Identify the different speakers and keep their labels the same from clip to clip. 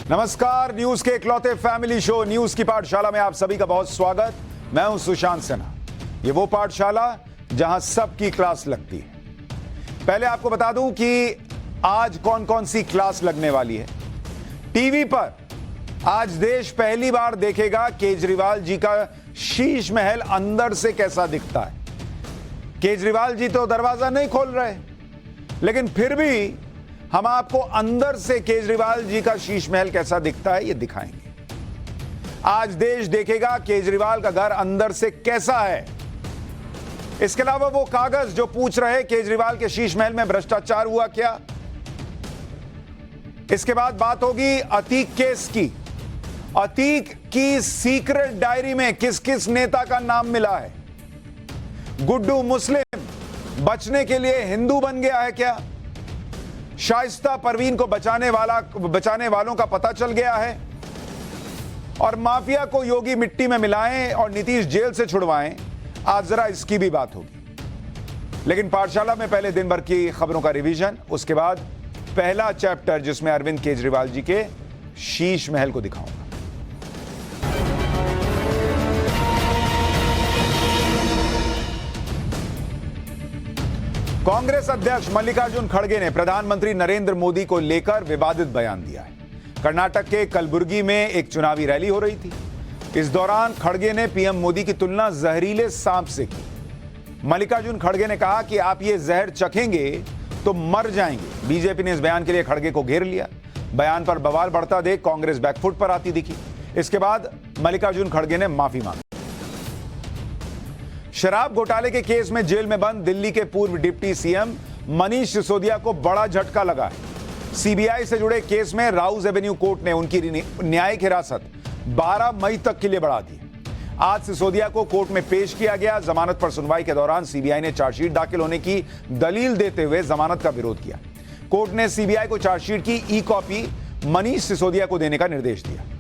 Speaker 1: नमस्कार, न्यूज के इकलौते फैमिली शो न्यूज की पाठशाला में आप सभी का बहुत स्वागत। मैं हूं सुशांत सिन्हा। ये वो पाठशाला जहां सबकी क्लास लगती है। पहले आपको बता दूं कि आज कौन कौन सी क्लास लगने वाली है। टीवी पर आज देश पहली बार देखेगा केजरीवाल जी का शीश महल अंदर से कैसा दिखता है। केजरीवाल जी तो दरवाजा नहीं खोल रहे, लेकिन फिर भी हम आपको अंदर से केजरीवाल जी का शीश महल कैसा दिखता है ये दिखाएंगे। आज देश देखेगा केजरीवाल का घर अंदर से कैसा है। इसके अलावा वो कागज जो पूछ रहे केजरीवाल के शीश महल में भ्रष्टाचार हुआ क्या। इसके बाद बात होगी अतीक केस की। अतीक की सीक्रेट डायरी में किस किस नेता का नाम मिला है। गुड्डू मुस्लिम बचने के लिए हिंदू बन गया है क्या। शाइस्ता परवीन को बचाने वालों का पता चल गया है। और माफिया को योगी मिट्टी में मिलाएं और नीतीश जेल से छुड़वाएं, आज जरा इसकी भी बात होगी। लेकिन पाठशाला में पहले दिन भर की खबरों का रिवीजन, उसके बाद पहला चैप्टर जिसमें अरविंद केजरीवाल जी के शीश महल को दिखाऊंगा। कांग्रेस अध्यक्ष मल्लिकार्जुन खड़गे ने प्रधानमंत्री नरेंद्र मोदी को लेकर विवादित बयान दिया है। कर्नाटक के कलबुर्गी में एक चुनावी रैली हो रही थी। इस दौरान खड़गे ने पीएम मोदी की तुलना जहरीले सांप से की। मल्लिकार्जुन खड़गे ने कहा कि आप ये जहर चखेंगे तो मर जाएंगे। बीजेपी ने इस बयान के लिए खड़गे को घेर लिया। बयान पर बवाल बढ़ता देख कांग्रेस बैकफुट पर आती दिखी। इसके बाद मल्लिकार्जुन खड़गे ने माफी मांगी। शराब घोटाले के केस में जेल में बंद दिल्ली के पूर्व डिप्टी सीएम मनीष सिसोदिया को बड़ा झटका लगा है। सीबीआई से जुड़े केस में राउज एवेन्यू कोर्ट ने उनकी न्यायिक हिरासत 12 मई तक के लिए बढ़ा दी। आज सिसोदिया को कोर्ट में पेश किया गया। जमानत पर सुनवाई के दौरान सीबीआई ने चार्जशीट दाखिल होने की दलील देते हुए जमानत का विरोध किया। कोर्ट ने सीबीआई को चार्जशीट की ई कॉपी मनीष सिसोदिया को देने का निर्देश दिया।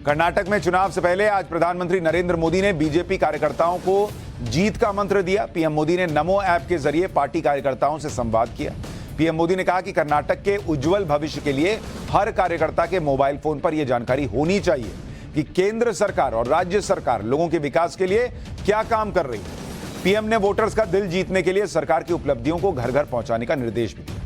Speaker 1: कर्नाटक में चुनाव से पहले आज प्रधानमंत्री नरेंद्र मोदी ने बीजेपी कार्यकर्ताओं को जीत का मंत्र दिया। पीएम मोदी ने नमो ऐप के जरिए पार्टी कार्यकर्ताओं से संवाद किया। पीएम मोदी ने कहा कि कर्नाटक के उज्जवल भविष्य के लिए हर कार्यकर्ता के मोबाइल फोन पर यह जानकारी होनी चाहिए कि केंद्र सरकार और राज्य सरकार लोगों के विकास के लिए क्या काम कर रही है। पीएम ने वोटर्स का दिल जीतने के लिए सरकार की उपलब्धियों को घर घर पहुंचाने का निर्देश भी दिया।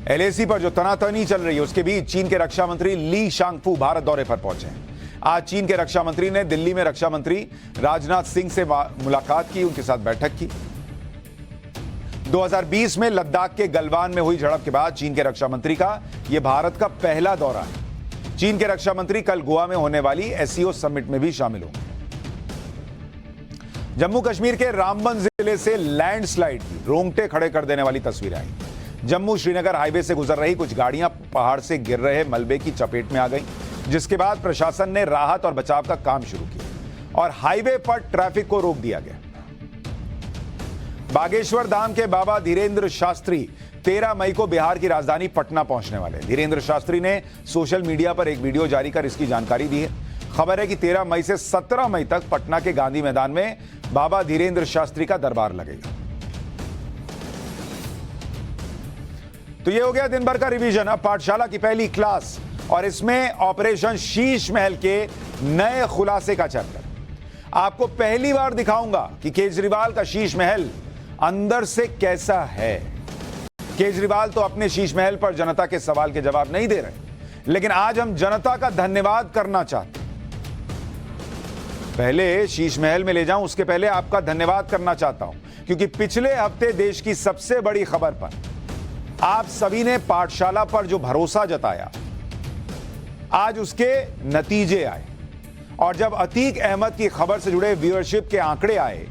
Speaker 1: एलएसी पर जो तनातनी चल रही है उसके बीच चीन के रक्षा मंत्री ली शांगफू भारत दौरे पर पहुंचे हैं। आज चीन के रक्षा मंत्री ने दिल्ली में रक्षा मंत्री राजनाथ सिंह से मुलाकात की, उनके साथ बैठक की। 2020 में लद्दाख के गलवान में हुई झड़प के बाद चीन के रक्षा मंत्री का यह भारत का पहला दौरा है। चीन के रक्षा मंत्री कल गोवा में होने वाली एससीओ समिट में भी शामिल होंगे। जम्मू कश्मीर के रामबन जिले से लैंडस्लाइड की रोंगटे खड़े कर देने वाली तस्वीरें आई। जम्मू श्रीनगर हाईवे से गुजर रही कुछ गाड़ियां पहाड़ से गिर रहे मलबे की चपेट में आ गईं, जिसके बाद प्रशासन ने राहत और बचाव का काम शुरू किया और हाईवे पर ट्रैफिक को रोक दिया गया। बागेश्वर धाम के बाबा धीरेन्द्र शास्त्री 13 मई को बिहार की राजधानी पटना पहुंचने वाले। धीरेन्द्र शास्त्री ने सोशल मीडिया पर एक वीडियो जारी कर इसकी जानकारी दी है। खबर है कि 13 मई से 17 मई तक पटना के गांधी मैदान में बाबा धीरेन्द्र शास्त्री का दरबार लगेगा। तो ये हो गया दिन भर का रिवीजन। अब पाठशाला की पहली क्लास और इसमें ऑपरेशन शीश महल के नए खुलासे का चैप्टर। आपको पहली बार दिखाऊंगा कि केजरीवाल का शीश महल अंदर से कैसा है। केजरीवाल तो अपने शीश महल पर जनता के सवाल के जवाब नहीं दे रहे, लेकिन आज हम जनता का धन्यवाद करना चाहते हैं। पहले शीश महल में ले जाऊं उसके पहले आपका धन्यवाद करना चाहता हूं, क्योंकि पिछले हफ्ते देश की सबसे बड़ी खबर पर आप सभी ने पाठशाला पर जो भरोसा जताया, आज उसके नतीजे आए। और जब अतीक अहमद की खबर से जुड़े व्यूअरशिप के आंकड़े आए,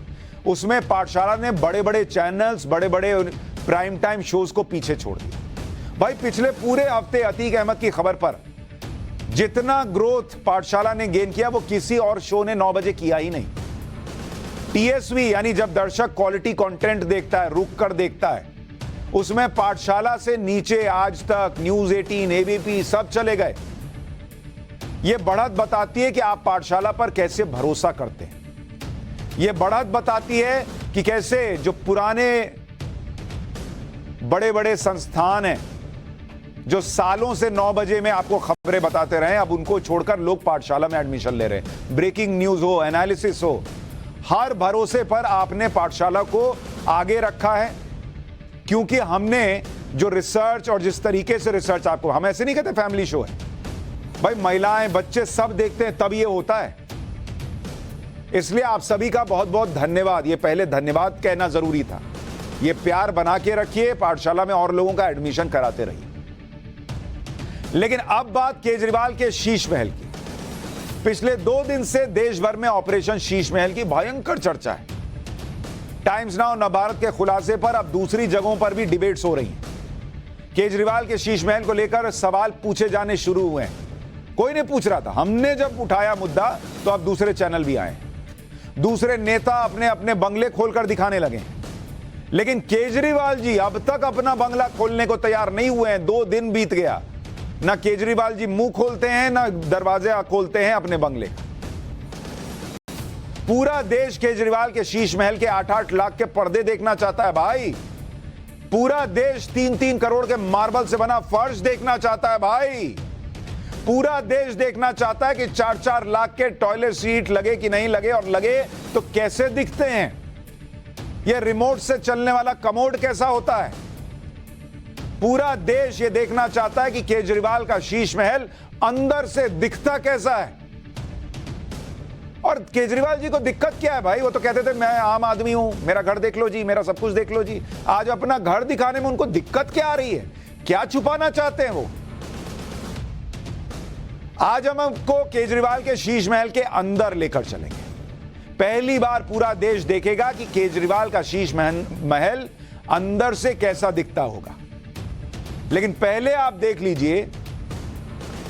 Speaker 1: उसमें पाठशाला ने बड़े बड़े चैनल्स, बड़े बड़े प्राइम टाइम शोज को पीछे छोड़ दिया। भाई पिछले पूरे हफ्ते अतीक अहमद की खबर पर जितना ग्रोथ पाठशाला ने गेन किया वो किसी और शो ने 9 बजे किया ही नहीं। टीएसवी यानी जब दर्शक क्वालिटी कंटेंट देखता है, रुक कर देखता है, उसमें पाठशाला से नीचे आज तक, न्यूज 18, एबीपी सब चले गए। यह बढ़त बताती है कि आप पाठशाला पर कैसे भरोसा करते हैं। यह बढ़त बताती है कि कैसे जो पुराने बड़े बड़े संस्थान हैं, जो सालों से 9 बजे में आपको खबरें बताते रहे, अब उनको छोड़कर लोग पाठशाला में एडमिशन ले रहे हैं। ब्रेकिंग न्यूज हो, एनालिसिस हो, हर भरोसे पर आपने पाठशाला को आगे रखा है, क्योंकि हमने जो रिसर्च और जिस तरीके से रिसर्च आपको, हम ऐसे नहीं कहते फैमिली शो है भाई, महिलाएं बच्चे सब देखते हैं तब ये होता है। इसलिए आप सभी का बहुत बहुत धन्यवाद। ये पहले धन्यवाद कहना जरूरी था। ये प्यार बना के रखिए, पाठशाला में और लोगों का एडमिशन कराते रहिए। लेकिन अब बात केजरीवाल के शीश महल की। पिछले 2 दिन से देश भर में ऑपरेशन शीश महल की भयंकर चर्चा है। टाइम्स नाउ नवभारत के खुलासे पर अब दूसरी जगहों पर भी डिबेट्स हो रही हैं। केजरीवाल के शीश महल को लेकर सवाल पूछे जाने शुरू हुए हैं। कोई नहीं पूछ रहा था, हमने जब उठाया मुद्दा तो अब दूसरे चैनल भी आए, दूसरे नेता अपने अपने बंगले खोलकर दिखाने लगे। लेकिन केजरीवाल जी अब तक अपना बंगला खोलने को तैयार नहीं हुए हैं। 2 दिन बीत गया, ना केजरीवाल जी मुंह खोलते हैं, ना दरवाजे खोलते हैं अपने बंगले का। पूरा देश केजरीवाल के शीश महल के 8-8 लाख के पर्दे देखना चाहता है भाई। पूरा देश 3-3 करोड़ के मार्बल से बना फर्श देखना चाहता है भाई। पूरा देश देखना चाहता है कि 4-4 लाख के टॉयलेट सीट लगे कि नहीं लगे, और लगे तो कैसे दिखते हैं। यह रिमोट से चलने वाला कमोड कैसा होता है। पूरा देश यह देखना चाहता है कि केजरीवाल का शीश महल अंदर से दिखता कैसा है। और केजरीवाल जी को दिक्कत क्या है भाई? वो तो कहते थे मैं आम आदमी हूं, मेरा घर देख लो जी, मेरा सब कुछ देख लो जी। आज अपना घर दिखाने में उनको दिक्कत क्या आ रही है? क्या छुपाना चाहते हैं वो? आज हम आपको केजरीवाल के शीश महल के अंदर लेकर चलेंगे। पहली बार पूरा देश देखेगा कि केजरीवाल का शीश महल अंदर से कैसा दिखता होगा। लेकिन पहले आप देख लीजिए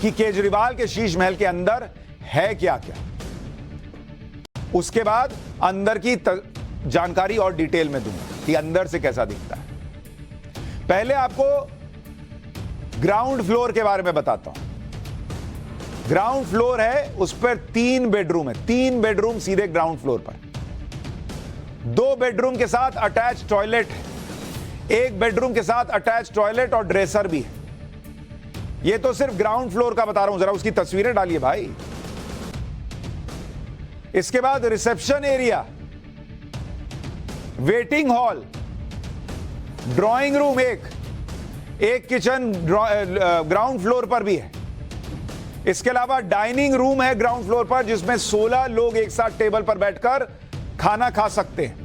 Speaker 1: कि केजरीवाल के शीश महल के अंदर है क्या क्या। उसके बाद अंदर की जानकारी और डिटेल में दूंगा कि अंदर से कैसा दिखता है। पहले आपको ग्राउंड फ्लोर के बारे में बताता हूं। ग्राउंड फ्लोर है, उस पर 3 बेडरूम है। 3 बेडरूम सीधे ग्राउंड फ्लोर पर। 2 बेडरूम के साथ अटैच टॉयलेट है। 1 बेडरूम के साथ अटैच टॉयलेट और ड्रेसर भी है। ये तो सिर्फ ग्राउंड फ्लोर का बता रहा हूं, जरा उसकी तस्वीरें डालिए भाई। इसके बाद reception area, waiting hall, drawing room, एक किचन ग्राउंड फ्लोर पर भी है। इसके अलावा डाइनिंग रूम है ग्राउंड फ्लोर पर, जिसमें 16 लोग एक साथ टेबल पर बैठकर खाना खा सकते हैं।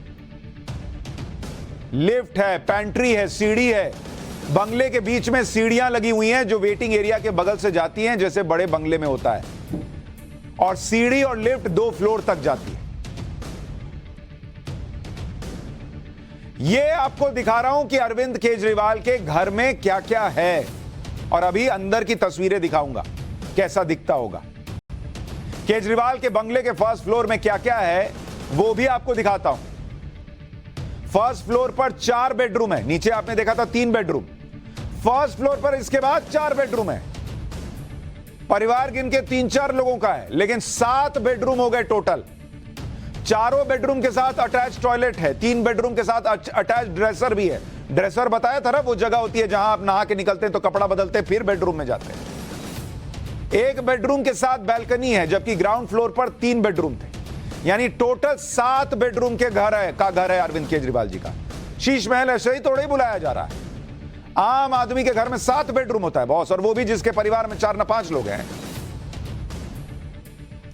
Speaker 1: लिफ्ट है, पैंट्री है, सीढ़ी है। बंगले के बीच में सीढ़ियां लगी हुई हैं जो वेटिंग एरिया के बगल से जाती हैं, जैसे बड़े बंगले में होता है। और सीढ़ी और लिफ्ट 2 फ्लोर तक जाती है। यह आपको दिखा रहा हूं कि अरविंद केजरीवाल के घर में क्या क्या है, और अभी अंदर की तस्वीरें दिखाऊंगा कैसा दिखता होगा। केजरीवाल के बंगले के फर्स्ट फ्लोर में क्या क्या है वो भी आपको दिखाता हूं। फर्स्ट फ्लोर पर 4 बेडरूम है। नीचे आपने देखा था 3 बेडरूम। फर्स्ट फ्लोर पर इसके बाद 4 बेडरूम है। परिवार गिन के 3-4 लोगों का है, लेकिन 7 बेडरूम हो गए टोटल। 4 बेडरूम के साथ अटैच टॉयलेट है। 3 बेडरूम के साथ अटैच ड्रेसर भी है। ड्रेसर बताया था ना, वो जगह होती है जहां आप नहा के निकलते हैं तो कपड़ा बदलते फिर बेडरूम में जाते हैं। 1 बेडरूम के साथ बैल्कनी है, जबकि ग्राउंड फ्लोर पर 3 बेडरूम थे। यानी टोटल 7 बेडरूम के घर है अरविंद केजरीवाल जी का। शीश महल ऐसे ही थोड़े ही बुलाया जा रहा है। आम आदमी के घर में 7 बेडरूम होता है बॉस, और वो भी जिसके परिवार में 4 ना 5 लोग हैं।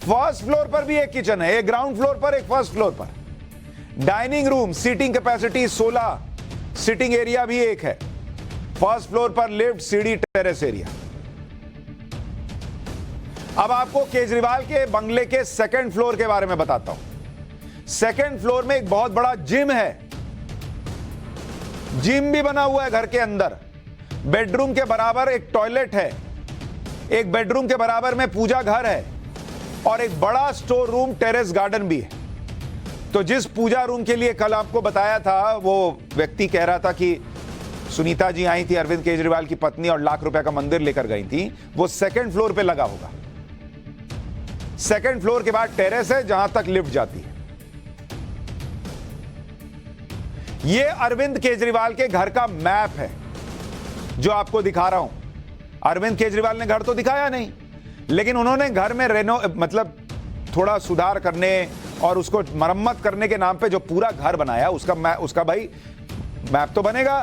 Speaker 1: फर्स्ट फ्लोर पर भी एक किचन है, एक ग्राउंड फ्लोर पर, एक फर्स्ट फ्लोर पर। Dining room, seating capacity 16, sitting area भी एक है। फर्स्ट फ्लोर पर लिफ्ट, सीढ़ी, टेरेस एरिया। अब आपको केजरीवाल के बंगले के 2nd फ्लोर के बारे में बताता हूं। 2nd फ्लोर में एक बहुत बड़ा जिम है। जिम भी बना हुआ है घर के अंदर। बेडरूम के बराबर एक टॉयलेट है। एक बेडरूम के बराबर में पूजा घर है, और एक बड़ा स्टोर रूम, टेरेस गार्डन भी है। तो जिस पूजा रूम के लिए कल आपको बताया था, वो व्यक्ति कह रहा था कि सुनीता जी आई थी, अरविंद केजरीवाल की पत्नी, और लाख रुपए का मंदिर लेकर गई थी, वो 2nd फ्लोर पे लगा होगा। 2nd फ्लोर के बाद टेरेस है जहां तक लिफ्ट जाती है। यह अरविंद केजरीवाल के घर का मैप है जो आपको दिखा रहा हूं। अरविंद केजरीवाल ने घर तो दिखाया नहीं, लेकिन उन्होंने घर में मतलब थोड़ा सुधार करने और उसको मरम्मत करने के नाम पे जो पूरा घर बनाया, उसका भाई मैप तो बनेगा,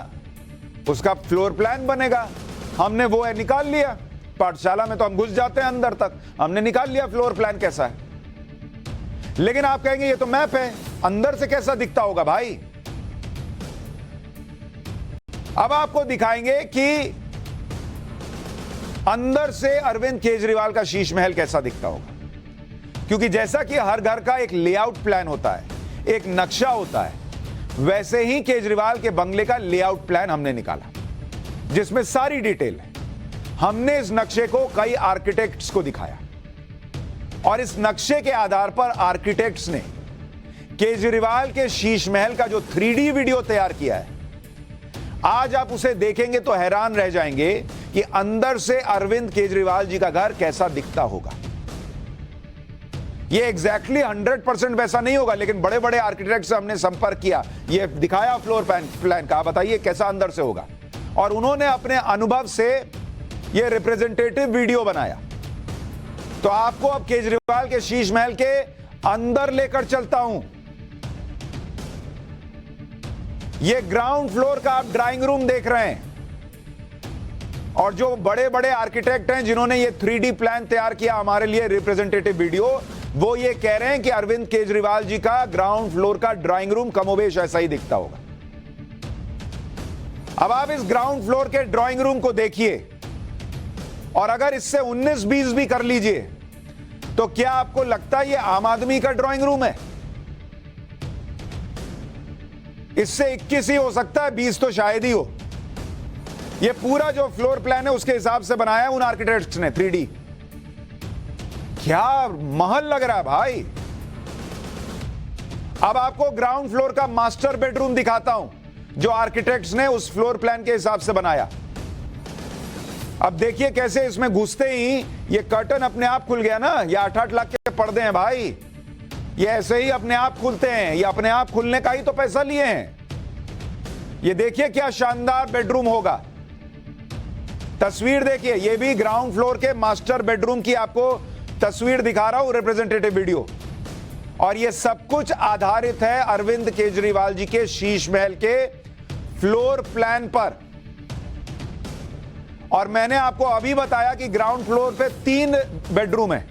Speaker 1: उसका फ्लोर प्लान बनेगा। हमने वो है निकाल लिया। पाठशाला में तो हम घुस जाते हैं अंदर तक, हमने निकाल लिया फ्लोर प्लान कैसा है। लेकिन आप कहेंगे ये तो मैप है, अंदर से कैसा दिखता होगा भाई। अब आपको दिखाएंगे कि अंदर से अरविंद केजरीवाल का शीश महल कैसा दिखता होगा। क्योंकि जैसा कि हर घर का एक लेआउट प्लान होता है, एक नक्शा होता है, वैसे ही केजरीवाल के बंगले का लेआउट प्लान हमने निकाला, जिसमें सारी डिटेल है। हमने इस नक्शे को कई आर्किटेक्ट्स को दिखाया और इस नक्शे के आधार पर आर्किटेक्ट्स ने केजरीवाल के शीश महल का जो 3D वीडियो तैयार किया है, आज आप उसे देखेंगे तो हैरान रह जाएंगे कि अंदर से अरविंद केजरीवाल जी का घर कैसा दिखता होगा। यह एग्जैक्टली 100% वैसा नहीं होगा, लेकिन बड़े बड़े आर्किटेक्ट से हमने संपर्क किया, यह दिखाया फ्लोर प्लान का, बताइए कैसा अंदर से होगा। और उन्होंने अपने अनुभव से यह रिप्रेजेंटेटिव वीडियो बनाया। तो आपको अब केजरीवाल के शीश महल के अंदर लेकर चलता हूं। यह ग्राउंड फ्लोर का आप ड्राइंग रूम देख रहे हैं, और जो बड़े बड़े आर्किटेक्ट हैं जिन्होंने ये 3D प्लान तैयार किया हमारे लिए, रिप्रेजेंटेटिव वीडियो, वो ये कह रहे हैं कि अरविंद केजरीवाल जी का ग्राउंड फ्लोर का ड्राइंग रूम कमोबेश ऐसा ही दिखता होगा। अब आप इस ग्राउंड फ्लोर के ड्राइंग रूम को देखिए, और अगर इससे 19-20 भी कर लीजिए, तो क्या आपको लगता है ये आम आदमी का ड्राइंग रूम है? इससे 21 ही हो सकता है, 20 तो शायद ही हो। ये पूरा जो फ्लोर प्लान है उसके हिसाब से बनाया है उन आर्किटेक्ट्स ने 3D। क्या महल लग रहा है भाई। अब आपको ग्राउंड फ्लोर का मास्टर बेडरूम दिखाता हूं, जो आर्किटेक्ट्स ने उस फ्लोर प्लान के हिसाब से बनाया। अब देखिए कैसे इसमें घुसते ही ये कर्टन अपने आप खुल गया ना। ये 8-8 लाख के पर्दे हैं भाई, ये ऐसे ही अपने आप खुलते हैं, ये अपने आप खुलने का ही तो पैसा लिए हैं। ये देखिए क्या शानदार बेडरूम होगा। तस्वीर देखिए, ये भी ग्राउंड फ्लोर के मास्टर बेडरूम की आपको तस्वीर दिखा रहा हूं, रिप्रेजेंटेटिव वीडियो। और ये सब कुछ आधारित है अरविंद केजरीवाल जी के शीश महल के फ्लोर प्लान पर। और मैंने आपको अभी बताया कि ग्राउंड फ्लोर पे 3 बेडरूम है,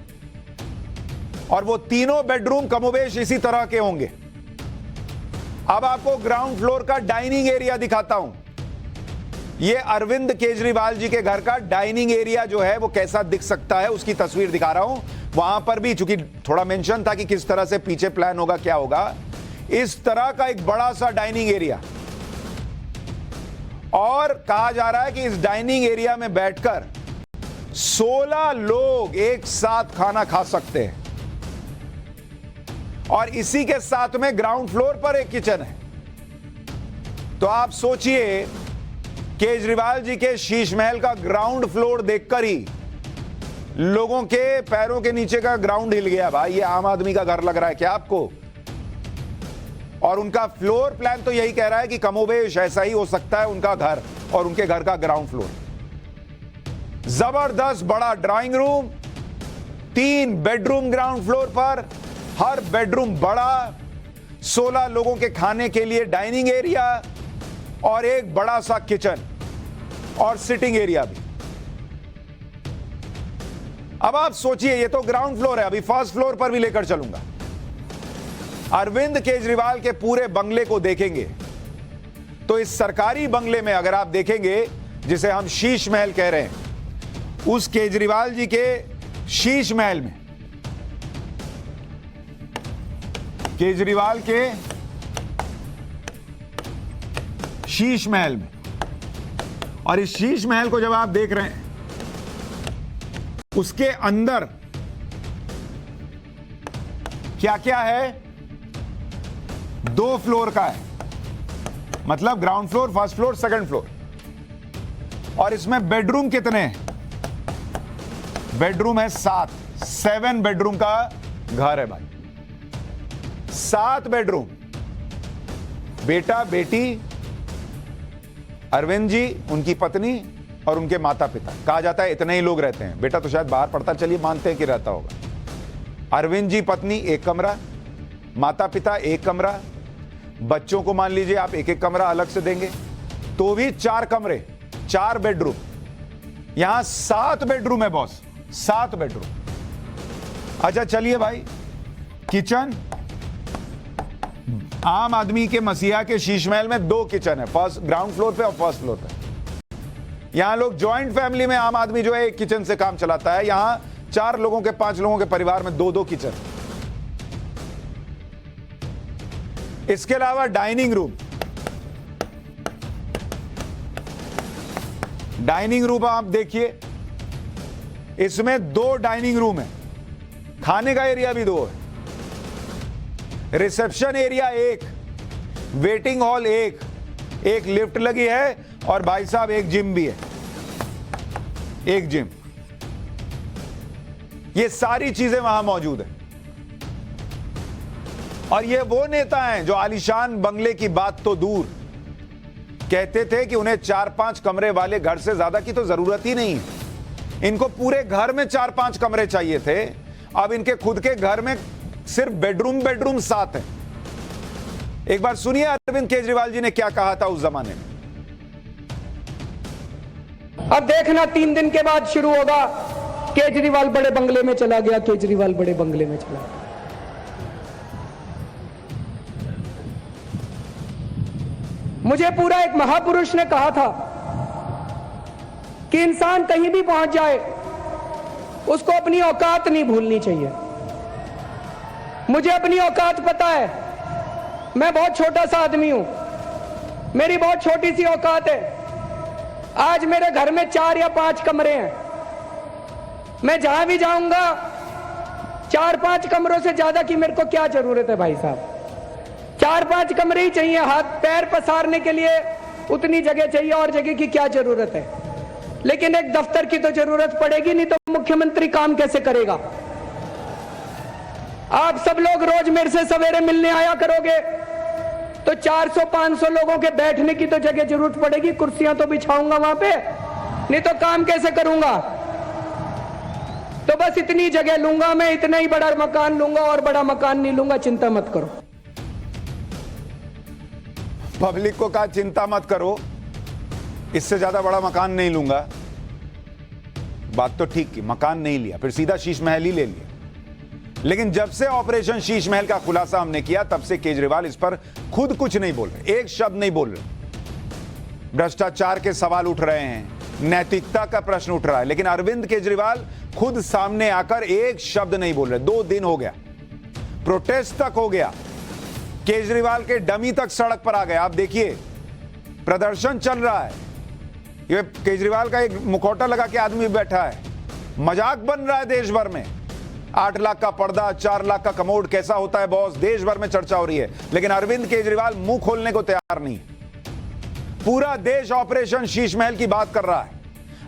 Speaker 1: और वो तीनों बेडरूम कमोबेश इसी तरह के होंगे। अब आपको ग्राउंड फ्लोर का डाइनिंग एरिया दिखाता हूं। ये अरविंद केजरीवाल जी के घर का डाइनिंग एरिया जो है वो कैसा दिख सकता है, उसकी तस्वीर दिखा रहा हूं। वहां पर भी चूंकि थोड़ा मेंशन था कि किस तरह से पीछे प्लान होगा, क्या होगा, इस तरह का एक बड़ा सा डाइनिंग एरिया। और कहा जा रहा है कि इस डाइनिंग एरिया में बैठकर 16 लोग एक साथ खाना खा सकते हैं। और इसी के साथ में ग्राउंड फ्लोर पर एक किचन है। तो आप सोचिए, केजरीवाल जी के शीश महल का ग्राउंड फ्लोर देखकर ही लोगों के पैरों के नीचे का ग्राउंड हिल गया भाई। ये आम आदमी का घर लग रहा है क्या आपको? और उनका फ्लोर प्लान तो यही कह रहा है कि कमोबेश ऐसा ही हो सकता है उनका घर और उनके घर का ग्राउंड फ्लोर। जबरदस्त बड़ा drawing room, 3 bedroom ground floor पर, हर बेडरूम बड़ा, 16 लोगों के खाने के लिए डाइनिंग एरिया, और एक बड़ा सा किचन और सिटिंग एरिया भी। अब आप सोचिए, ये तो ग्राउंड फ्लोर है, अभी फर्स्ट फ्लोर पर भी लेकर चलूंगा। अरविंद केजरीवाल के पूरे बंगले को देखेंगे तो इस सरकारी बंगले में अगर आप देखेंगे, जिसे हम शीश महल कह रहे हैं, उस केजरीवाल जी के शीश महल में, केजरीवाल के शीश महल में, और इस शीश महल को जब आप देख रहे हैं, उसके अंदर क्या क्या है, 2 फ्लोर का है, मतलब ground floor, first floor, second floor. और इसमें बेडरूम कितने हैं? बेडरूम है 7 बेडरूम का घर है भाई। 7 बेडरूम, बेटा बेटी, अरविंद जी, उनकी पत्नी और उनके माता पिता। कहा जाता है इतने ही लोग रहते हैं, बेटा तो शायद बाहर पढ़ता, चलिए मानते हैं कि रहता होगा। अरविंद जी पत्नी एक कमरा, माता पिता एक कमरा, बच्चों को मान लीजिए आप एक एक कमरा अलग से देंगे, तो भी 4 कमरे, 4 बेडरूम। यहां 7 बेडरूम है बॉस, 7 बेडरूम। अच्छा चलिए भाई, किचन, आम आदमी के मसीहा के शीश महल में 2 किचन है, फर्स्ट ग्राउंड फ्लोर पे और फर्स्ट फ्लोर पे। यहां लोग जॉइंट फैमिली में आम आदमी जो है एक किचन से काम चलाता है, यहां 4 लोगों के 5 लोगों के परिवार में 2-2 किचन। इसके अलावा डाइनिंग रूम, डाइनिंग रूम आप देखिए, इसमें 2 डाइनिंग रूम है, खाने का एरिया भी 2 है, रिसेप्शन एरिया 1, वेटिंग हॉल 1, एक लिफ्ट लगी है और भाई साहब एक जिम भी है, एक जिम। ये सारी चीजें वहां मौजूद है। और ये वो नेता हैं जो आलीशान बंगले की बात तो दूर, कहते थे कि उन्हें 4-5 कमरे वाले घर से ज्यादा की तो जरूरत ही नहीं है। इनको पूरे घर में 4-5 कमरे चाहिए थे। अब इनके खुद के घर में सिर्फ बेडरूम 7 है। एक बार सुनिए अरविंद केजरीवाल जी ने क्या कहा था उस जमाने में।
Speaker 2: अब देखना 3 दिन के बाद शुरू होगा, केजरीवाल बड़े बंगले में चला गया, केजरीवाल बड़े बंगले में चला गया। मुझे पूरा एक महापुरुष ने कहा था कि इंसान कहीं भी पहुंच जाए उसको अपनी औकात नहीं भूलनी चाहिए। मुझे अपनी औकात पता है, मैं बहुत छोटा सा आदमी हूं, मेरी बहुत छोटी सी औकात है। आज मेरे घर में 4 या 5 कमरे हैं, मैं जहां भी जाऊंगा 4-5 कमरों से ज्यादा की मेरे को क्या जरूरत है भाई साहब। 4-5 कमरे ही चाहिए, हाथ पैर पसारने के लिए उतनी जगह चाहिए, और जगह की क्या जरूरत है। लेकिन एक दफ्तर की तो जरूरत पड़ेगी, नहीं तो मुख्यमंत्री काम कैसे करेगा। आप सब लोग रोज मेरे से सवेरे मिलने आया करोगे तो 400-500 लोगों के बैठने की तो जगह जरूरत पड़ेगी, कुर्सियां तो बिछाऊंगा वहां पे, नहीं तो काम कैसे करूंगा। तो बस इतनी जगह लूंगा मैं, इतना ही बड़ा मकान लूंगा, और बड़ा मकान नहीं लूंगा, चिंता मत करो।
Speaker 1: पब्लिक को कहा चिंता मत करो, इससे ज्यादा बड़ा मकान नहीं लूंगा। बात तो ठीक की, मकान नहीं लिया, फिर सीधा शीश महल ही ले लिया। लेकिन जब से ऑपरेशन शीश महल का खुलासा हमने किया, तब से केजरीवाल इस पर खुद कुछ नहीं बोल रहे, एक शब्द नहीं बोल रहे। भ्रष्टाचार के सवाल उठ रहे हैं, नैतिकता का प्रश्न उठ रहा है, लेकिन अरविंद केजरीवाल खुद सामने आकर एक शब्द नहीं बोल रहे। 2 दिन हो गया, प्रोटेस्ट तक हो गया, केजरीवाल के डमी तक सड़क पर आ गए। आप देखिए प्रदर्शन चल रहा है, ये केजरीवाल का एक मुखौटा लगा के आदमी बैठा है, मजाक बन रहा है देश भर में। 8 लाख का पर्दा, 4 लाख का कमोड कैसा होता है बॉस, देश भर में चर्चा हो रही है। लेकिन अरविंद केजरीवाल मुंह खोलने को तैयार नहीं। पूरा देश ऑपरेशन शीश महल की बात कर रहा है।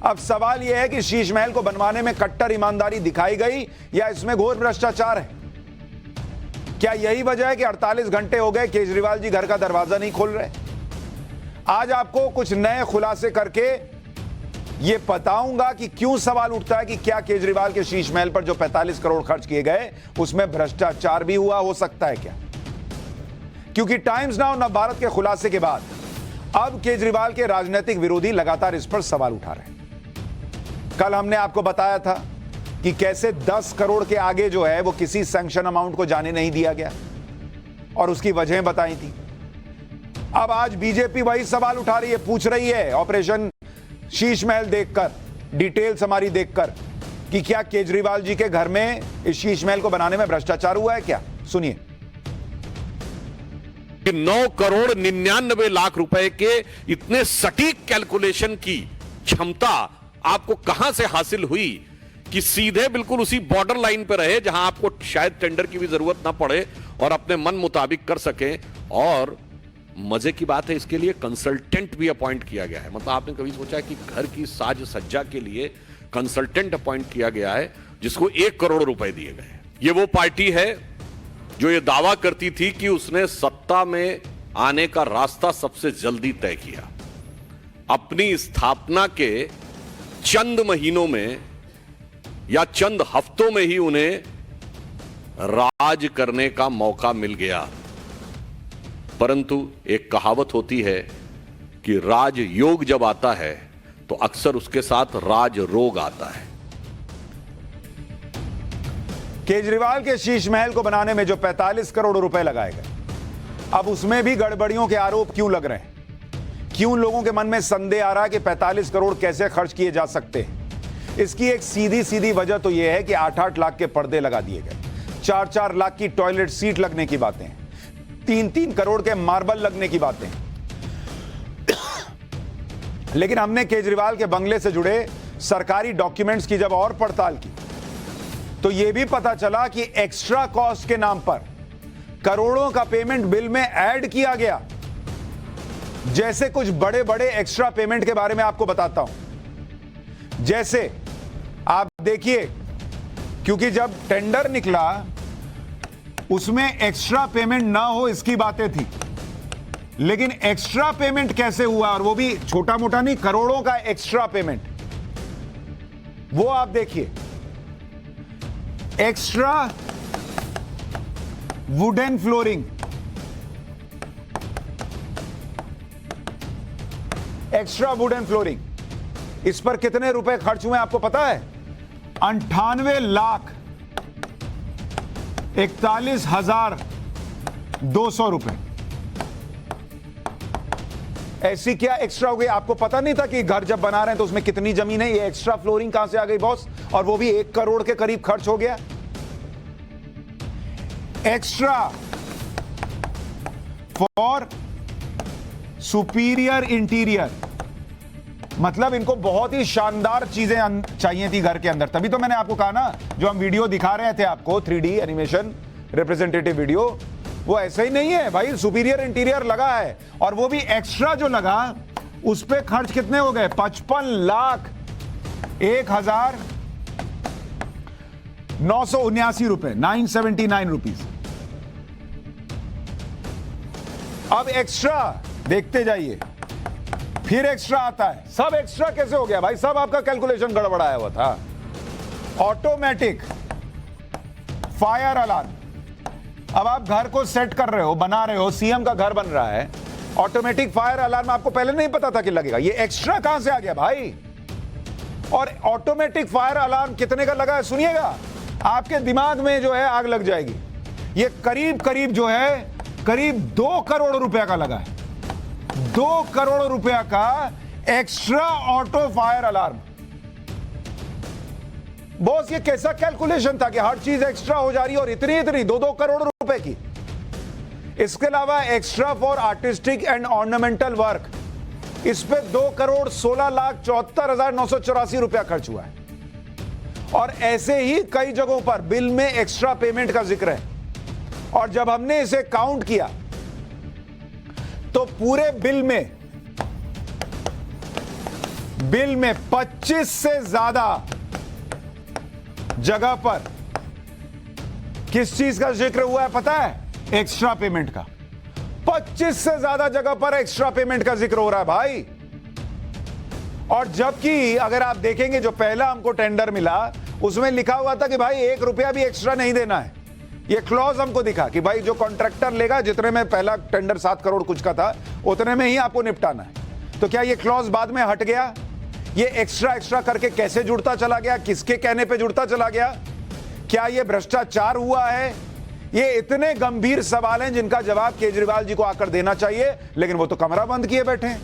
Speaker 1: अब सवाल यह है कि शीश महल को बनवाने में कट्टर ईमानदारी दिखाई गई या इसमें घोर भ्रष्टाचार है। क्या यही वजह है कि 48 घंटे हो गए केजरीवाल जी घर का दरवाजा नहीं खोल रहे। आज आपको कुछ नए खुलासे करके यह बताऊंगा कि क्यों सवाल उठता है कि क्या केजरीवाल के शीश महल पर जो 45 करोड़ खर्च किए गए उसमें भ्रष्टाचार भी हुआ हो सकता है क्या। क्योंकि टाइम्स नाउ नवभारत के खुलासे के बाद अब केजरीवाल के राजनीतिक विरोधी लगातार इस पर सवाल उठा रहे हैं। कल हमने आपको बताया था कि कैसे 10 करोड़ के आगे जो है वो किसी सैंक्शन अमाउंट को जाने नहीं दिया गया और उसकी वजहें बताई थी। अब आज बीजेपी वही सवाल उठा रही है, पूछ रही है ऑपरेशन शीश महल देखकर, डिटेल्स हमारी देखकर, कि क्या केजरीवाल जी के घर में इस शीश महल को बनाने में भ्रष्टाचार हुआ है क्या। सुनिए।
Speaker 3: 9 करोड़ 99 लाख रुपए के इतने सटीक कैलकुलेशन की क्षमता आपको कहां से हासिल हुई कि सीधे बिल्कुल उसी बॉर्डर लाइन पर रहे जहां आपको शायद टेंडर की भी जरूरत ना पड़े और अपने मन मुताबिक कर सके। और मजे की बात है, इसके लिए कंसल्टेंट भी अपॉइंट किया गया है। मतलब आपने कभी सोचा कि घर की साज सज्जा के लिए कंसल्टेंट अपॉइंट किया गया है जिसको 1 करोड़ रुपए दिए गए। ये वो पार्टी है जो ये दावा करती थी कि उसने सत्ता में आने का रास्ता सबसे जल्दी तय किया। अपनी स्थापना के चंद महीनों में या चंद हफ्तों में ही उन्हें राज करने का मौका मिल गया। परंतु एक कहावत होती है कि राज योग जब आता है तो अक्सर उसके साथ राज रोग आता है।
Speaker 1: केजरीवाल के शीश महल को बनाने में जो 45 करोड़ रुपए लगाए गए, अब उसमें भी गड़बड़ियों के आरोप क्यों लग रहे हैं? क्यों लोगों के मन में संदेह आ रहा है कि 45 करोड़ कैसे खर्च किए जा सकते हैं? इसकी एक सीधी सीधी वजह तो यह है कि 8-8 लाख के पर्दे लगा दिए गए, 4-4 लाख की टॉयलेट सीट लगने की बातें, 3-3 करोड़ के मार्बल लगने की बातें। लेकिन हमने केजरीवाल के बंगले से जुड़े सरकारी डॉक्यूमेंट्स की जब और पड़ताल की तो यह भी पता चला कि एक्स्ट्रा कॉस्ट के नाम पर करोड़ों का पेमेंट बिल में ऐड किया गया। जैसे कुछ बड़े बड़े एक्स्ट्रा पेमेंट के बारे में आपको बताता हूं। जैसे आप देखिए, क्योंकि जब टेंडर निकला उसमें एक्स्ट्रा पेमेंट ना हो इसकी बातें थी, लेकिन एक्स्ट्रा पेमेंट कैसे हुआ, और वो भी छोटा मोटा नहीं, करोड़ों का एक्स्ट्रा पेमेंट, वो आप देखिए। Extra wooden flooring, extra wooden flooring, इस पर कितने रुपए खर्च हुए आपको पता है? 98,41,200 रुपए। ऐसी क्या एक्स्ट्रा हो गई? आपको पता नहीं था कि घर जब बना रहे हैं तो उसमें कितनी जमीन है? ये एक्स्ट्रा फ्लोरिंग कहां से आ गई बॉस? और वो भी 1 करोड़ के करीब खर्च हो गया। एक्स्ट्रा फॉर सुपीरियर इंटीरियर, मतलब इनको बहुत ही शानदार चीजें चाहिए थी घर के अंदर। तभी तो मैंने आपको कहा ना, जो हम वीडियो दिखा रहे थे आपको 3D एनिमेशन रिप्रेजेंटेटिव वीडियो, वो ऐसे ही नहीं है भाई, सुपीरियर इंटीरियर लगा है। और वो भी एक्स्ट्रा जो लगा उस पे खर्च कितने हो गए? 55,01,979 रुपए, 979 रुपीज। अब एक्स्ट्रा देखते जाइए, फिर एक्स्ट्रा आता है। सब एक्स्ट्रा कैसे हो गया भाई? सब आपका कैलकुलेशन गड़बड़ाया हुआ था। ऑटोमेटिक फायर अलार्म, अब आप घर को सेट कर रहे हो, बना रहे हो, सीएम का घर बन रहा है, ऑटोमेटिक फायर अलार्म आपको पहले नहीं पता था कि लगेगा। ये एक्स्ट्रा कहां से आ गया भाई? और ऑटोमेटिक फायर अलार्म कितने का लगा है सुनिएगा, आपके दिमाग में जो है आग लग जाएगी। ये करीब करीब जो है करीब 2 करोड़ रुपया का लगा है। 2 करोड़ रुपया का extra auto fire alarm. Boss ये कैसा कैलकुलेशन था कि हर चीज एक्स्ट्रा हो जा रही है और इतनी 2-2 करोड़ रुपए की? इसके अलावा extra for artistic and ornamental work, इस पे 2,16,74,984 रुपया खर्च हुआ है। और ऐसे ही कई जगहों पर बिल में एक्स्ट्रा पेमेंट का जिक्र है। और जब हमने इसे काउंट किया तो पूरे बिल में 25 से ज्यादा जगह पर किस चीज का जिक्र हुआ है पता है? एक्स्ट्रा पेमेंट का। 25 से ज्यादा जगह पर एक्स्ट्रा पेमेंट का जिक्र हो रहा है भाई। और जबकि अगर आप देखेंगे जो पहला हमको टेंडर मिला उसमें लिखा हुआ था कि भाई 1 रुपया भी एक्स्ट्रा नहीं देना है। ये क्लॉज हमको दिखा कि भाई जो कॉन्ट्रैक्टर लेगा, जितने में पहला टेंडर 7 करोड़ कुछ का था, उतने में ही आपको निपटाना है। तो क्या ये क्लॉज बाद में हट गया? ये एक्स्ट्रा करके कैसे जुड़ता चला गया? किसके कहने पे जुड़ता चला गया? क्या ये भ्रष्टाचार हुआ है? ये इतने गंभीर सवाल हैं जिनका जवाब केजरीवाल जी को आकर देना चाहिए, लेकिन वो तो कमरा बंद किए बैठे हैं।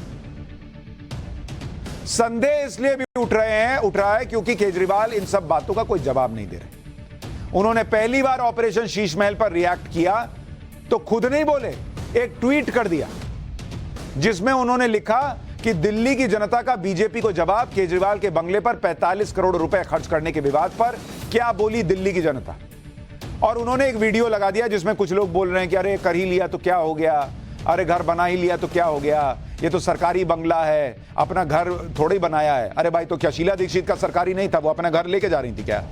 Speaker 1: संदेह इसलिए भी उठ रहा है क्योंकि केजरीवाल इन सब बातों का कोई जवाब नहीं दे रहे। उन्होंने पहली बार ऑपरेशन शीश महल पर रिएक्ट किया तो खुद नहीं बोले, एक ट्वीट कर दिया जिसमें उन्होंने लिखा कि दिल्ली की जनता का बीजेपी को जवाब, केजरीवाल के बंगले पर 45 करोड़ रुपए खर्च करने के विवाद पर क्या बोली दिल्ली की जनता। और उन्होंने एक वीडियो लगा दिया जिसमें कुछ लोग बोल रहे हैं कि अरे कर ही लिया तो क्या हो गया, अरे घर बना ही लिया तो क्या हो गया, ये तो सरकारी बंगला है, अपना घर थोड़ी बनाया है। अरे भाई तो क्या शीला दीक्षित का सरकारी नहीं था? वो अपना घर लेके जा रही थी क्या?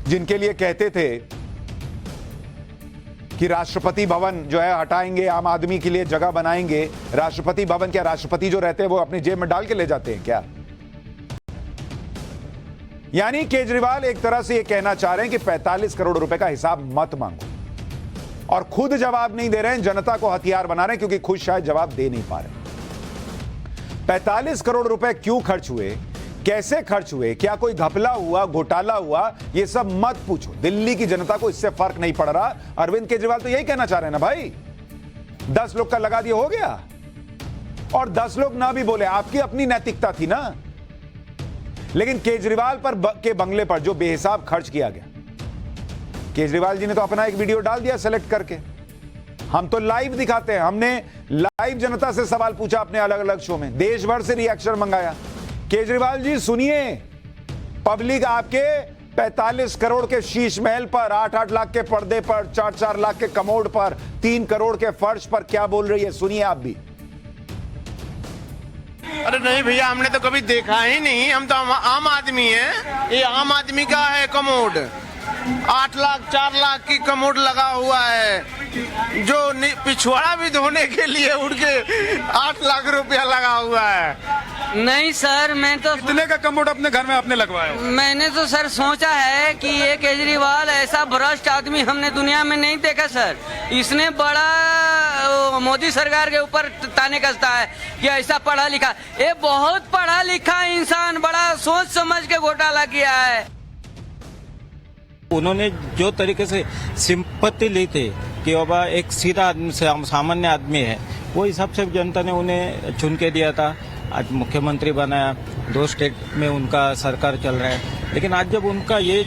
Speaker 1: जिनके लिए कहते थे कि राष्ट्रपति भवन जो है हटाएंगे, आम आदमी के लिए जगह बनाएंगे, राष्ट्रपति भवन क्या राष्ट्रपति जो रहते हैं वो अपनी जेब में डाल के ले जाते हैं क्या? यानी केजरीवाल एक तरह से यह कहना चाह रहे हैं कि 45 करोड़ रुपए का हिसाब मत मांगो, और खुद जवाब नहीं दे रहे हैं, जनता को हथियार बना रहे हैं क्योंकि खुद शायद जवाब दे नहीं पा रहे। 45 करोड़ रुपए क्यों खर्च हुए, कैसे खर्च हुए, क्या कोई घपला हुआ, घोटाला हुआ, यह सब मत पूछो। दिल्ली की जनता को इससे फर्क नहीं पड़ रहा। अरविंद केजरीवाल तो यही कहना चाह रहे हैं ना भाई, 10 लोग का लगा दिया हो गया, और 10 लोग ना भी बोले, आपकी अपनी नैतिकता थी ना। लेकिन केजरीवाल के बंगले पर जो बेहिसाब खर्च किया गया, केजरीवाल जी ने तो अपना एक वीडियो डाल दिया सेलेक्ट करके। हम तो लाइव दिखाते हैं, हमने लाइव जनता से सवाल पूछा अपने अलग अलग शो में, देश भर से रिएक्शन मंगाया। केजरीवाल जी सुनिए, पब्लिक आपके 45 करोड़ के शीश महल पर, 8-8 लाख के पर्दे पर, 4-4 लाख के कमोड पर, 3 करोड़ के फर्श पर क्या बोल रही है, सुनिए आप भी।
Speaker 4: अरे नहीं भैया, हमने तो कभी देखा ही नहीं, हम तो आम आदमी हैं। ये आम आदमी का है कमोड, 8 लाख 4 लाख की कमोड लगा हुआ है, जो पिछवाड़ा भी धोने के लिए उड़ के 8 लाख रुपया लगा हुआ है।
Speaker 5: नहीं सर, मैं तो
Speaker 6: कितने का कमोड अपने घर में आपने लगवाया?
Speaker 5: मैंने तो सर सोचा है कि ये केजरीवाल ऐसा भ्रष्ट आदमी हमने दुनिया में नहीं देखा सर। इसने बड़ा मोदी सरकार के ऊपर ताने कसता है कि ऐसा पढ़ा लिखा, ये बहुत पढ़ा लिखा इंसान, बड़ा सोच समझ के घोटाला किया है।
Speaker 7: उन्होंने जो तरीके से सिंपत्ति ली थी कि बाबा एक सीधा आदमी, सामान्य आदमी है, वो हिसाब से जनता ने उन्हें चुन के दिया था। आज मुख्यमंत्री बनाया, 2 स्टेट में उनका सरकार चल रहा है। लेकिन आज जब उनका ये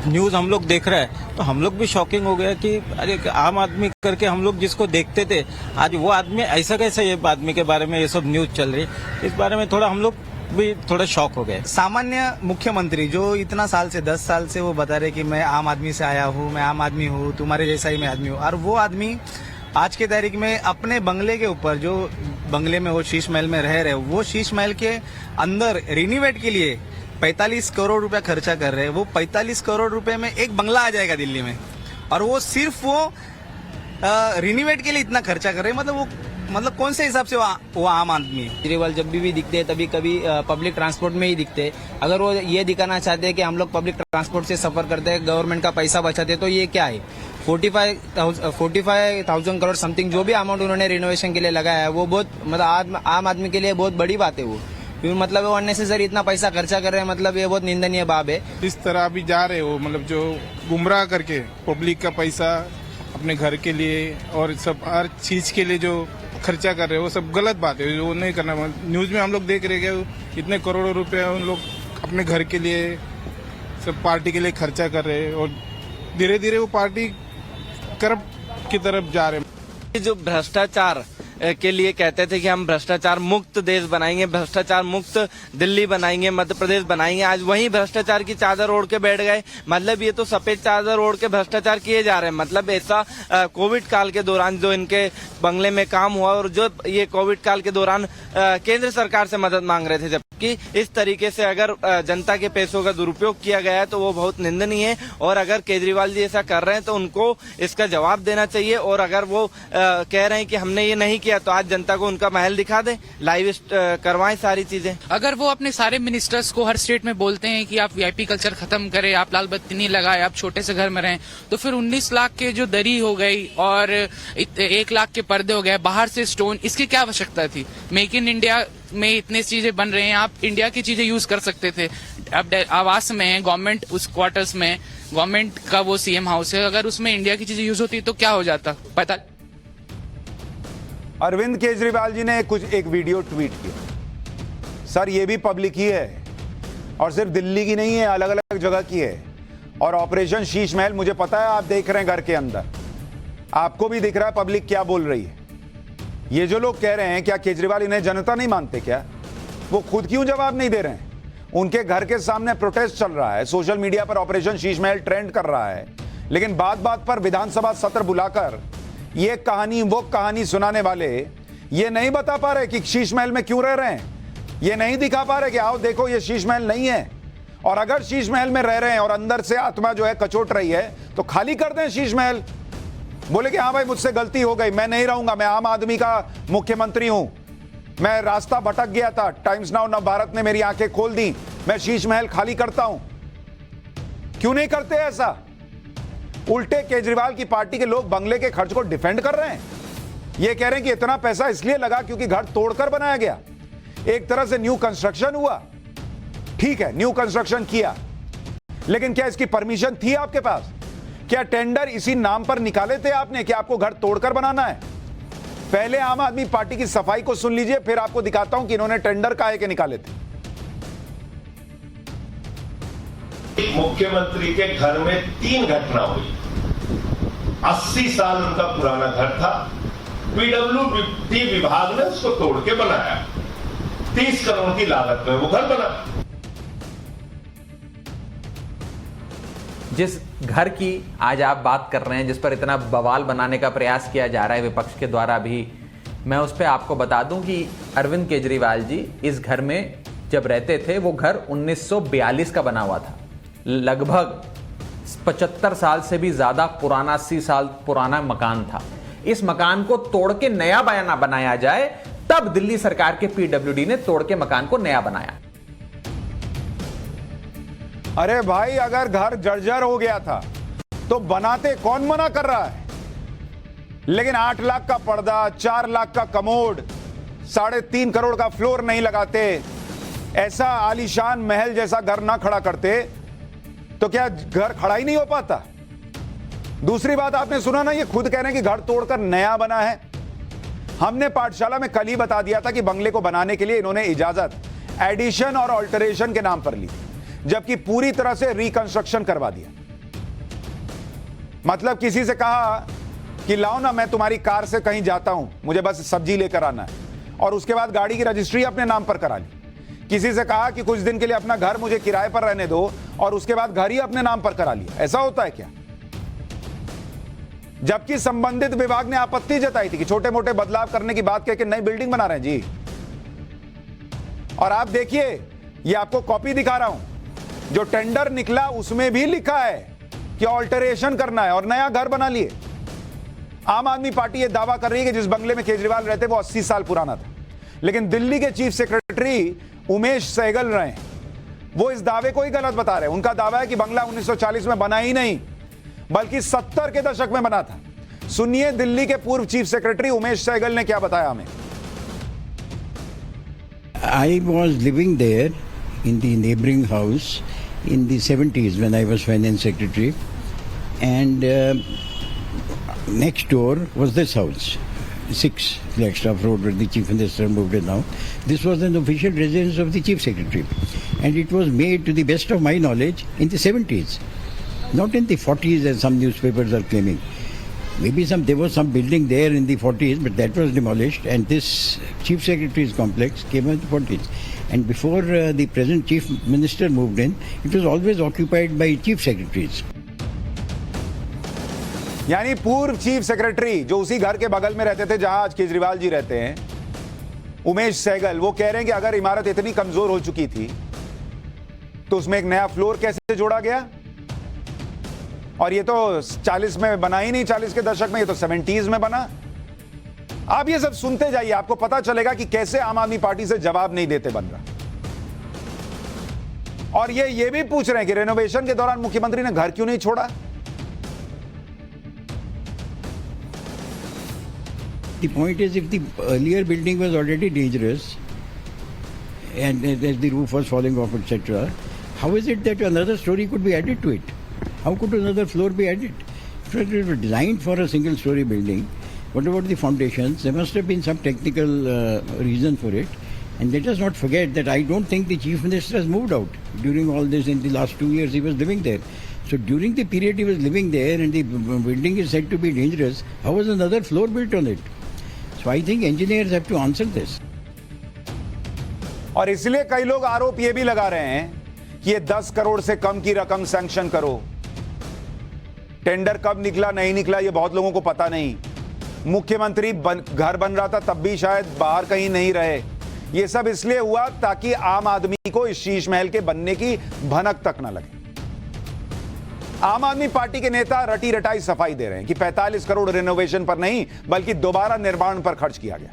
Speaker 7: न्यूज़ हम लोग देख रहे हैं तो हम लोग भी शॉकिंग हो गया कि अरे आम आदमी करके हम लोग जिसको देखते थे, आज वो आदमी ऐसा कैसे, ये आदमी के बारे में ये सब न्यूज़ चल रही है। इस बारे में थोड़ा हम लोग भी थोड़ा शॉक हो गए।
Speaker 8: सामान्य मुख्यमंत्री जो इतना साल से 10 साल से वो बता रहे कि मैं आम आदमी से आया हूँ, मैं आम आदमी हूँ, तुम्हारे जैसा ही मैं आदमी हूँ, और वो आदमी आज के तारीख में अपने बंगले के ऊपर, जो बंगले में वो शीश महल में रह रहे, वो शीश महल के अंदर रिनोवेट के लिए 45 करोड़ रुपया खर्चा कर रहे हैं। वो 45 करोड़ रुपए में एक बंगला आ जाएगा दिल्ली में, और वो सिर्फ वो रिनोवेट के लिए इतना खर्चा कर रहे हैं। मतलब कौन से हिसाब से वो आम आदमी है?
Speaker 9: केजरीवाल जब भी दिखते हैं तभी कभी पब्लिक ट्रांसपोर्ट में ही दिखते हैं। अगर वो ये दिखाना चाहते हैं कि हम लोग पब्लिक ट्रांसपोर्ट से सफर करते हैं, गवर्नमेंट का पैसा बचाते हैं, तो ये क्या है? 45,000 करोड़ समथिंग जो भी अमाउंट उन्होंने रिनोवेशन के लिए लगाया है, वो बहुत मतलब आम आदमी के लिए बहुत बड़ी बात है। वो मतलब वो अननेसेसरी इतना पैसा खर्चा कर रहे हैं, मतलब ये बहुत निंदनीय बात है।
Speaker 4: इस तरह अभी जा रहे हो, मतलब जो गुमराह करके पब्लिक का पैसा अपने घर के लिए और सब हर चीज के लिए जो खर्चा कर रहे हो, वो सब गलत बात है, वो नहीं करना। न्यूज में हम लोग देख रहे हैं कि इतने करोड़ों रुपए उन लोग अपने घर के लिए, सब पार्टी के लिए खर्चा कर रहे हैं, और धीरे धीरे वो पार्टी करप्ट की तरफ जा रहे हैं।
Speaker 9: जो भ्रष्टाचार के लिए कहते थे कि हम भ्रष्टाचार मुक्त देश बनाएंगे, भ्रष्टाचार मुक्त दिल्ली बनाएंगे, मध्य प्रदेश बनाएंगे, आज वही भ्रष्टाचार की चादर ओढ़ के बैठ गए। मतलब ये तो सफेद चादर ओढ़ के भ्रष्टाचार किए जा रहे हैं। मतलब ऐसा कोविड काल के दौरान जो इनके बंगले में काम हुआ, और जो ये कोविड काल के दौरान केंद्र सरकार से मदद मांग रहे थे, जबकि इस तरीके से अगर जनता के पैसों का दुरुपयोग किया गया है तो वो बहुत निंदनीय है। और अगर केजरीवाल जी ऐसा कर रहे हैं तो उनको इसका जवाब देना चाहिए। और अगर वो कह रहे हैं कि हमने ये नहीं किया, तो आज जनता को उनका महल दिखा दे, लाइव करवाएं सारी चीजें।
Speaker 10: अगर वो अपने सारे मिनिस्टर्स को हर स्टेट में बोलते हैं कि आप वीआईपी कल्चर खत्म करें, आप लाल बत्ती नहीं लगाए, आप छोटे से घर में रहें, तो फिर 19 लाख के जो दरी हो गई और 1 लाख के पर्दे हो गए, बाहर से स्टोन, इसकी क्या आवश्यकता थी? मेक इन इंडिया में इतनी चीजें बन रहे हैं, आप इंडिया की चीजें यूज कर सकते थे। अब आवास में है, गवर्नमेंट उस क्वार्टर्स में, गवर्नमेंट का वो सीएम हाउस है, अगर उसमें इंडिया की चीजें यूज होती तो क्या हो जाता पता।
Speaker 1: अरविंद केजरीवाल जी ने एक वीडियो ट्वीट किया। सर ये भी पब्लिक ही है, और सिर्फ दिल्ली की नहीं है, अलग अलग जगह की है। और ऑपरेशन शीश महल, मुझे पता है आप देख रहे हैं घर के अंदर, आपको भी दिख रहा है पब्लिक क्या बोल रही है। ये जो लोग कह रहे हैं क्या केजरीवाल इन्हें जनता नहीं मानते क्या? वो खुद क्यों जवाब नहीं दे रहे हैं? उनके घर के सामने प्रोटेस्ट चल रहा है, सोशल मीडिया पर ऑपरेशन शीश महल ट्रेंड कर रहा है, लेकिन बात बात पर विधानसभा सत्र बुलाकर ये कहानी वो कहानी सुनाने वाले ये नहीं बता पा रहे कि शीश महल में क्यों रह रहे हैं। ये नहीं दिखा पा रहे कि आओ देखो ये शीश महल नहीं है। और अगर शीश महल में रह रहे हैं और अंदर से आत्मा जो है कचोट रही है, तो खाली कर दें शीश महल। बोले कि हाँ भाई मुझसे गलती हो गई, मैं नहीं रहूंगा, मैं आम आदमी का मुख्यमंत्री हूं, मैं रास्ता भटक गया था, टाइम्स नाउ नव भारत ने मेरी आंखें खोल दी, मैं शीश महल खाली करता हूं। क्यों नहीं करते ऐसा? उल्टे केजरीवाल की पार्टी के लोग बंगले के खर्च को डिफेंड कर रहे हैं। ये कह रहे हैं कि इतना पैसा इसलिए लगा क्योंकि घर तोड़कर बनाया गया। एक तरह से न्यू कंस्ट्रक्शन हुआ। ठीक है, न्यू कंस्ट्रक्शन किया, लेकिन क्या इसकी परमिशन थी आपके पास? क्या टेंडर इसी नाम पर निकाले थे आपने कि आपको घर तोड़कर बनाना है? पहले आम आदमी पार्टी की सफाई को सुन लीजिए, फिर आपको दिखाता हूं कि इन्होंने टेंडर काहे के निकाले थे।
Speaker 11: मुख्यमंत्री के घर में 3 घटना हुई। 80 साल उनका पुराना घर था, पीडब्ल्यूडी विभाग ने उसको तोड़ के बनाया। 30 करोड़ की लागत में वो घर बना।
Speaker 12: जिस घर की आज आप बात कर रहे हैं, जिस पर इतना बवाल बनाने का प्रयास किया जा रहा है विपक्ष के द्वारा भी, मैं उस पर आपको बता दूं कि अरविंद केजरीवाल जी इस घर में जब रहते थे, वो घर 1942 का बना हुआ था। लगभग 75 साल से भी ज्यादा पुराना, 80 साल पुराना मकान था। इस मकान को तोड़ के नया बनाया जाए, तब दिल्ली सरकार के पीडब्ल्यूडी ने तोड़ के मकान को नया बनाया।
Speaker 1: अरे भाई, अगर घर जर्जर हो गया था तो बनाते कौन मना कर रहा है? लेकिन 8 लाख का पर्दा, 4 लाख का कमोड, 3.5 करोड़ का फ्लोर नहीं लगाते, ऐसा आलीशान महल जैसा घर ना खड़ा करते तो क्या घर खड़ा ही नहीं हो पाता? दूसरी बात आपने सुना ना, ये खुद कह रहे हैं कि घर तोड़कर नया बना है। हमने पाठशाला में कल ही बता दिया था कि बंगले को बनाने के लिए इन्होंने इजाजत एडिशन और ऑल्टरेशन के नाम पर ली, जबकि पूरी तरह से रिकंस्ट्रक्शन करवा दिया। मतलब किसी से कहा कि लाओ ना, मैं तुम्हारी कार से कहीं जाता हूं, मुझे बस सब्जी लेकर आना है, और उसके बाद गाड़ी की रजिस्ट्री अपने नाम पर करा ली। किसी से कहा कि कुछ दिन के लिए अपना घर मुझे किराए पर रहने दो, और उसके बाद घर ही अपने नाम पर करा लिया। ऐसा होता है क्या? जबकि संबंधित विभाग ने आपत्ति जताई थी कि छोटे मोटे बदलाव करने की बात कह के नई बिल्डिंग बना रहे हैं जी। और आप देखिए, ये आपको कॉपी दिखा रहा हूं, जो टेंडर निकला उसमें भी लिखा है कि ऑल्टरेशन करना है और नया घर बना लिए। आम आदमी पार्टी यह दावा कर रही है कि जिस बंगले में केजरीवाल रहते वो 80 साल पुराना था, लेकिन दिल्ली के चीफ सेक्रेटरी उमेश सहगल रहे, वो इस दावे को ही गलत बता रहे हैं। उनका दावा है कि बंगला 1940 में बना ही नहीं, बल्कि 70 के दशक में बना था। सुनिए दिल्ली के पूर्व चीफ सेक्रेटरी उमेश सहगल ने क्या बताया हमें।
Speaker 13: I was living there in the neighboring house in the 70s when I was finance secretary, and next door was this house, 6 Flagstaff Road, where the chief minister moved in now. This was an official residence of the chief secretary, and it was made, to the best of my knowledge, in the 70s, not in the 40s as some newspapers are claiming. Maybe there was some building there in the 40s, but that was demolished, and this chief secretary's complex came in the 40s. And before the present chief minister moved in, it was always occupied by chief secretaries.
Speaker 1: यानी पूर्व chief secretary जो उसी घर के बगल में रहते थे जहां आज केजरीवाल जी रहते हैं, उमेश सहगल, वो कह रहे हैं कि अगर इमारत इतनी कमजोर हो चुकी थी तो उसमें एक नया फ्लोर कैसे जोड़ा गया? और ये तो 40 में बना ही नहीं, 40 के दशक में, ये तो 70s में बना। आप ये सब सुनते जाइए, आपको पता चलेगा कि कैसे आम आदमी पार्टी से जवाब नहीं देते बन रहा। और ये भी पूछ रहे हैं कि रेनोवेशन के दौरान मुख्यमंत्री ने घर क्यों नहीं छोड़ा।
Speaker 13: The point is, if the earlier building was already dangerous and the roof was falling off, etc., how is it that another story could be added to it? How could another floor be added? It was designed for a single story building. What about the foundations? There must have been some technical reason for it. And let us not forget that I don't think the chief minister has moved out during all this. In the last 2 years he was living there. So during the period he was living there and the building is said to be dangerous, how was another floor built on it? So I think engineers have to answer this.
Speaker 1: और इसलिए कई लोग आरोप ये भी लगा रहे हैं कि ये 10 करोड़ से कम की रकम सैंक्शन करो। टेंडर कब निकला नहीं निकला ये बहुत लोगों को पता नहीं। मुख्यमंत्री घर बन रहा था तब भी शायद बाहर कहीं नहीं रहे। ये सब इसलिए हुआ ताकि आम आदमी को इस शीश महल के बनने की भनक तक ना लगे। आम आदमी पार्टी के नेता रटी रटाई सफाई दे रहे हैं कि 45 करोड़ रिनोवेशन पर नहीं बल्कि दोबारा निर्माण पर खर्च किया गया।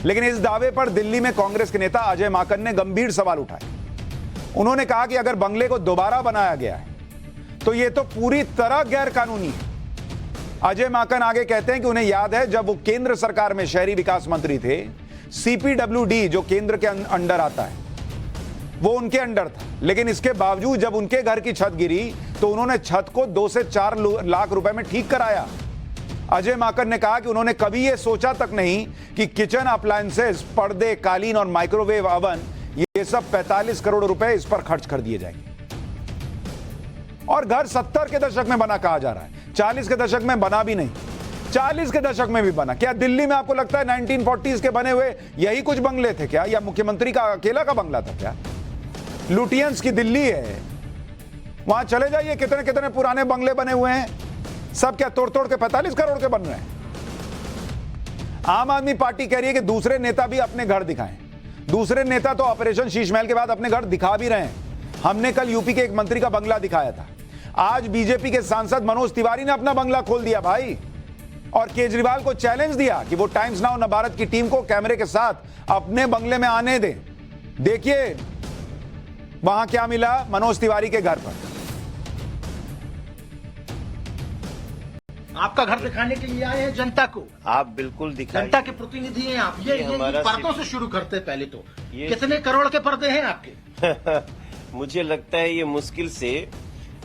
Speaker 1: लेकिन इस दावे पर दिल्ली में कांग्रेस के नेता अजय माकन ने गंभीर सवाल उठाए। उन्होंने कहा कि अगर बंगले को दोबारा बनाया गया है तो ये तो पूरी तरह गैर कानूनी है। अजय माकन आगे कहते हैं कि उन्हें याद है जब वो केंद्र सरकार में शहरी विकास मंत्री थे, सीपीडब्ल्यूडी जो केंद्र के अंडर आता है वो उनके अंडर था, लेकिन इसके बावजूद जब उनके घर की छत गिरी तो उन्होंने छत को 2 से 4 लाख रुपए में ठीक कराया। अजय माकन ने कहा कि उन्होंने कभी यह सोचा तक नहीं कि किचन अप्लायंसेस, पर्दे, कालीन और माइक्रोवेव ओवन ये सब 45 करोड़ रुपए इस पर खर्च कर दिए जाएंगे। और घर 70 के दशक में बना कहा जा रहा है, 40 के दशक में बना भी नहीं, 40 के दशक में भी बना। क्या दिल्ली में आपको लगता है 1940s के बने हुए यही कुछ बंगले थे क्या, या मुख्यमंत्री का अकेला का बंगला था क्या? लुटियंस की दिल्ली है, वहां चले जाइए, कितने कितने पुराने बंगले बने हुए हैं, सब क्या तोड़ तोड़ के 45 करोड़ के बन रहे हैं। आम आदमी पार्टी कह रही है कि दूसरे नेता भी अपने घर दिखाएं। दूसरे नेता तो ऑपरेशन शीशमहल के बाद अपने घर दिखा भी रहे हैं। हमने कल यूपी के एक मंत्री का बंगला दिखाया था, आज बीजेपी के सांसद मनोज तिवारी ने अपना बंगला खोल दिया भाई, और केजरीवाल को चैलेंज दिया कि वो टाइम्स नाउ नवभारत की टीम को कैमरे के साथ अपने बंगले में आने दें। देखिए वहां क्या मिला मनोज तिवारी के घर पर।
Speaker 14: आपका घर दिखाने के लिए आए हैं जनता को।
Speaker 11: आप बिल्कुल दिखाएं।
Speaker 14: जनता के प्रतिनिधि हैं आप। ये पर्दों से शुरू करते हैं पहले तो। कितने करोड़ के पर्दे हैं आपके?
Speaker 11: मुझे लगता है ये मुश्किल से